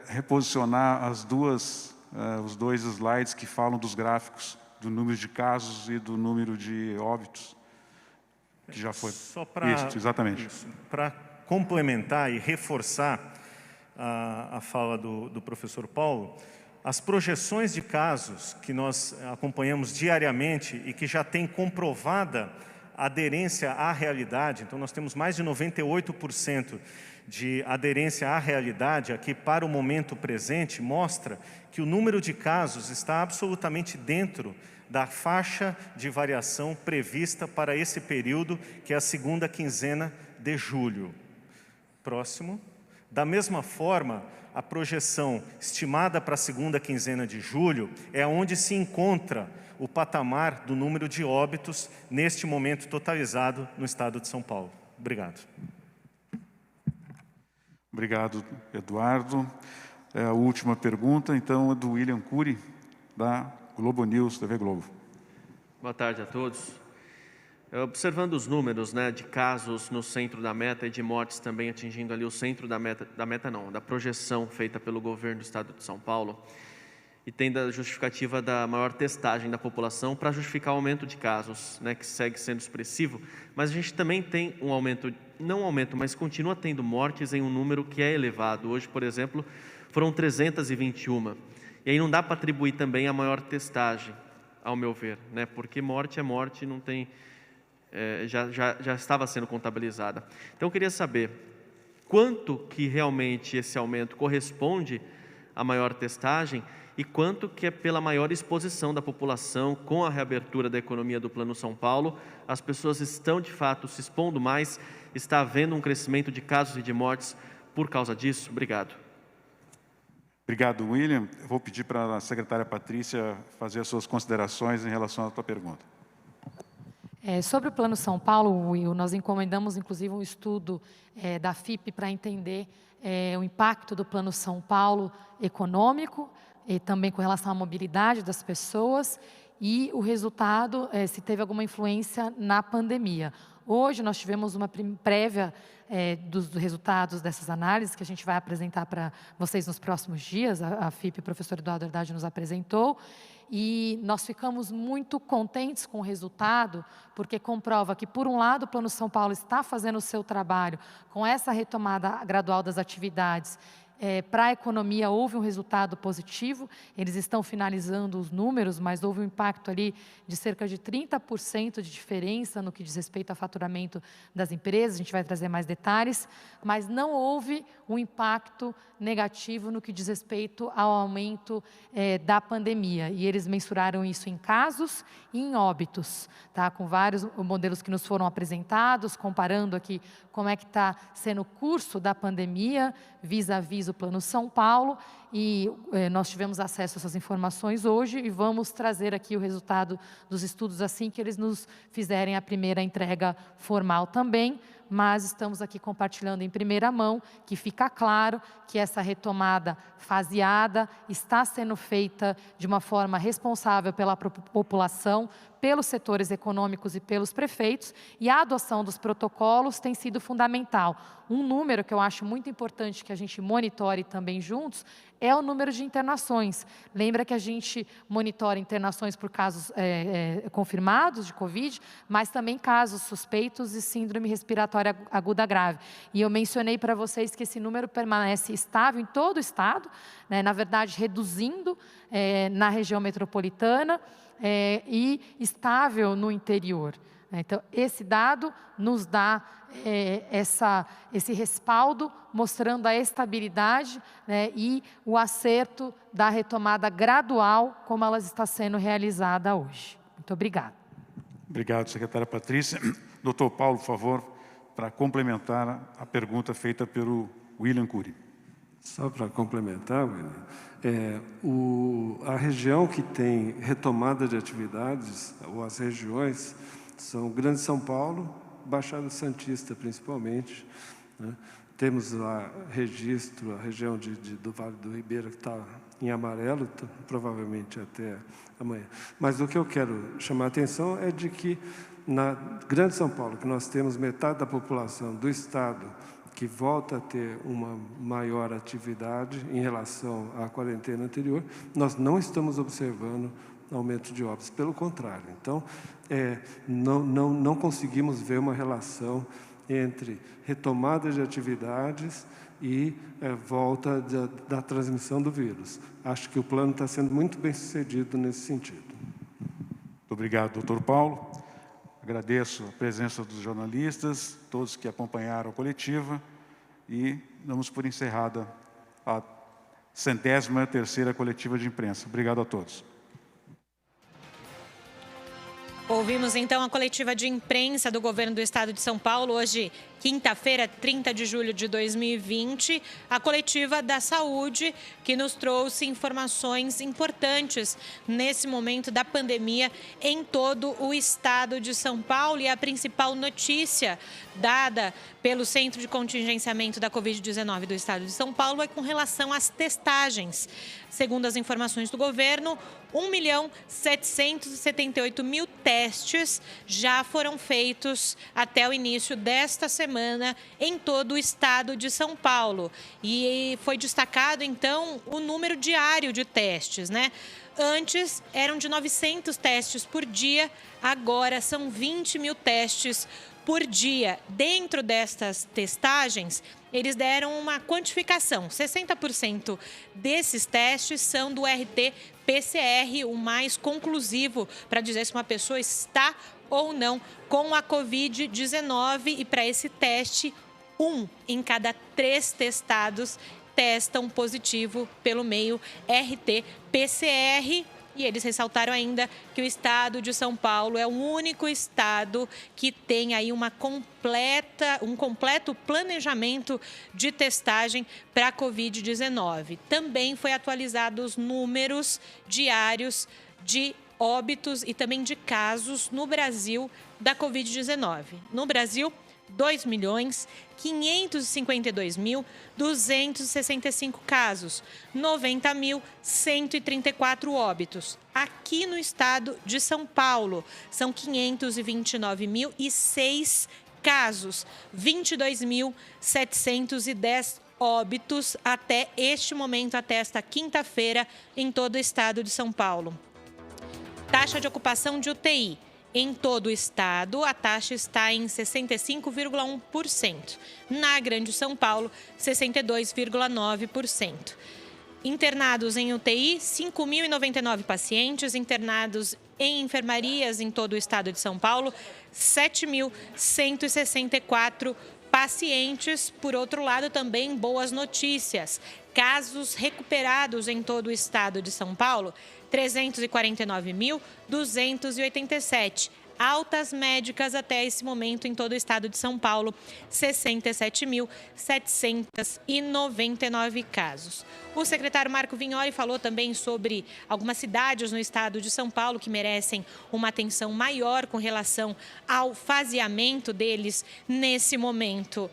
reposicionar os dois slides que falam dos gráficos do número de casos e do número de óbitos, que já foi. Só para isso, exatamente. Para complementar e reforçar a fala do professor Paulo, as projeções de casos que nós acompanhamos diariamente e que já tem comprovada aderência à realidade, então nós temos mais de 98% de aderência à realidade aqui para o momento presente, mostra que o número de casos está absolutamente dentro da faixa de variação prevista para esse período, que é a segunda quinzena de julho. Próximo. Da mesma forma, a projeção estimada para a segunda quinzena de julho é onde se encontra o patamar do número de óbitos neste momento totalizado no estado de São Paulo. Obrigado. Obrigado, Eduardo. A última pergunta, então, é do William Cury, da Globo News, TV Globo. Boa tarde a todos. Observando os números, de casos no centro da meta e de mortes também atingindo ali o centro da projeção feita pelo governo do estado de São Paulo, e tendo a justificativa da maior testagem da população para justificar o aumento de casos, que segue sendo expressivo, mas a gente também tem um aumento, não um aumento, mas continua tendo mortes em um número que é elevado. Hoje, por exemplo, foram 321. E aí não dá para atribuir também a maior testagem, ao meu ver, porque morte é morte, não tem... já estava sendo contabilizada. Então, eu queria saber quanto que realmente esse aumento corresponde à maior testagem e quanto que é pela maior exposição da população com a reabertura da economia do Plano São Paulo. As pessoas estão, de fato, se expondo mais, está havendo um crescimento de casos e de mortes por causa disso? Obrigado. Obrigado, William. Eu vou pedir para a secretária Patrícia fazer as suas considerações em relação à tua pergunta. Sobre o Plano São Paulo, Will, nós encomendamos, inclusive, um estudo da FIP para entender o impacto do Plano São Paulo econômico e também com relação à mobilidade das pessoas e o resultado, se teve alguma influência na pandemia. Hoje nós tivemos uma prévia dos resultados dessas análises que a gente vai apresentar para vocês nos próximos dias. A FIP, o professor Eduardo Erdade, nos apresentou. E nós ficamos muito contentes com o resultado, porque comprova que, por um lado, o Plano São Paulo está fazendo o seu trabalho com essa retomada gradual das atividades. Para a economia houve um resultado positivo, eles estão finalizando os números, mas houve um impacto ali de cerca de 30% de diferença no que diz respeito ao faturamento das empresas, a gente vai trazer mais detalhes, mas não houve um impacto negativo no que diz respeito ao aumento da pandemia. E eles mensuraram isso em casos e em óbitos, tá? Com vários modelos que nos foram apresentados, comparando aqui como é que está sendo o curso da pandemia vis-à-vis o Plano São Paulo, e nós tivemos acesso a essas informações hoje e vamos trazer aqui o resultado dos estudos assim que eles nos fizerem a primeira entrega formal também, mas estamos aqui compartilhando em primeira mão que fica claro que essa retomada faseada está sendo feita de uma forma responsável pela população, pelos setores econômicos e pelos prefeitos, e a adoção dos protocolos tem sido fundamental. Um número que eu acho muito importante que a gente monitore também juntos é o número de internações. Lembra que a gente monitora internações por casos confirmados de Covid, mas também casos suspeitos de síndrome respiratória aguda grave. E eu mencionei para vocês que esse número permanece estável em todo o estado, né, na verdade reduzindo na região metropolitana, e estável no interior. Então, esse dado nos dá esse respaldo, mostrando a estabilidade, né, e o acerto da retomada gradual, como ela está sendo realizada hoje. Muito obrigada. Obrigado, secretária Patrícia. Doutor Paulo, por favor, para complementar a pergunta feita pelo William Cury. Só para complementar, William, a região que tem retomada de atividades, ou as regiões, são Grande São Paulo, Baixada Santista, principalmente, né? Temos lá registro, a região do Vale do Ribeira, que está em amarelo, provavelmente até amanhã. Mas o que eu quero chamar a atenção é de que, na Grande São Paulo, que nós temos metade da população do estado que volta a ter uma maior atividade em relação à quarentena anterior, nós não estamos observando aumento de óbitos, pelo contrário. Então, não conseguimos ver uma relação entre retomada de atividades e volta da transmissão do vírus. Acho que o plano está sendo muito bem sucedido nesse sentido. Muito obrigado, doutor Paulo. Agradeço a presença dos jornalistas, todos que acompanharam a coletiva, e damos por encerrada a 103ª coletiva de imprensa. Obrigado a todos. Ouvimos então a coletiva de imprensa do governo do estado de São Paulo, hoje, quinta-feira, 30 de julho de 2020, a coletiva da saúde, que nos trouxe informações importantes nesse momento da pandemia em todo o estado de São Paulo. E a principal notícia dada pelo Centro de Contingenciamento da Covid-19 do estado de São Paulo é com relação às testagens. Segundo as informações do governo, 1.778.000 testes já foram feitos até o início desta semana em todo o estado de São Paulo. E foi destacado, então, o número diário de testes, né? Antes eram de 900 testes por dia, agora são 20.000 testes por dia. Dentro destas testagens, eles deram uma quantificação. 60% desses testes são do RT-PCR, o mais conclusivo para dizer se uma pessoa está ou não com a Covid-19. E para esse teste, 1 em cada 3 testados testam positivo pelo meio RT-PCR. E eles ressaltaram ainda que o estado de São Paulo é o único estado que tem aí um completo planejamento de testagem para a Covid-19. Também foi atualizado os números diários de óbitos e também de casos no Brasil da Covid-19. No Brasil, 2.552.265 casos, 90.134 óbitos. Aqui no estado de São Paulo, são 529.006 casos, 22.710 óbitos até este momento, até esta quinta-feira, em todo o estado de São Paulo. Taxa de ocupação de UTI. Em todo o estado, a taxa está em 65,1%. Na Grande São Paulo, 62,9%. Internados em UTI, 5.099 pacientes. Internados em enfermarias em todo o estado de São Paulo, 7.164 pacientes. Por outro lado, também boas notícias. Casos recuperados em todo o estado de São Paulo, 349.287. Altas médicas até esse momento em todo o estado de São Paulo, 67.799 casos. O secretário Marco Vignoli falou também sobre algumas cidades no estado de São Paulo que merecem uma atenção maior com relação ao faseamento deles nesse momento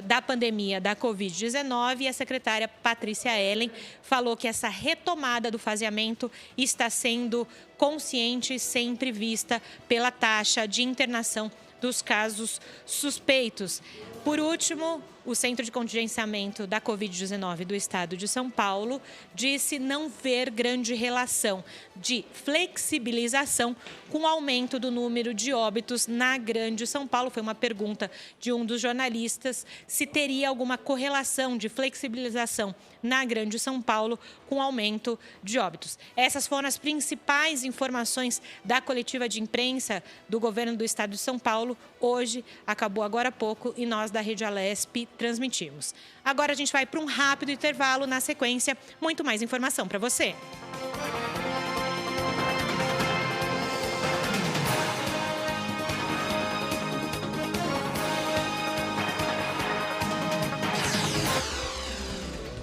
da pandemia da Covid-19. E a secretária Patrícia Ellen falou que essa retomada do faseamento está sendo consciente e sempre vista pela taxa de internação dos casos suspeitos. Por último, o Centro de Contingenciamento da Covid-19 do estado de São Paulo disse não ver grande relação de flexibilização com o aumento do número de óbitos na Grande São Paulo. Foi uma pergunta de um dos jornalistas se teria alguma correlação de flexibilização na Grande São Paulo com o aumento de óbitos. Essas foram as principais informações da coletiva de imprensa do governo do estado de São Paulo. Hoje, acabou agora há pouco, e nós da Rede Alesp transmitimos. Agora a gente vai para um rápido intervalo. Na sequência, muito mais informação para você.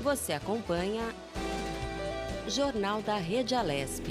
Você acompanha Jornal da Rede Alesp.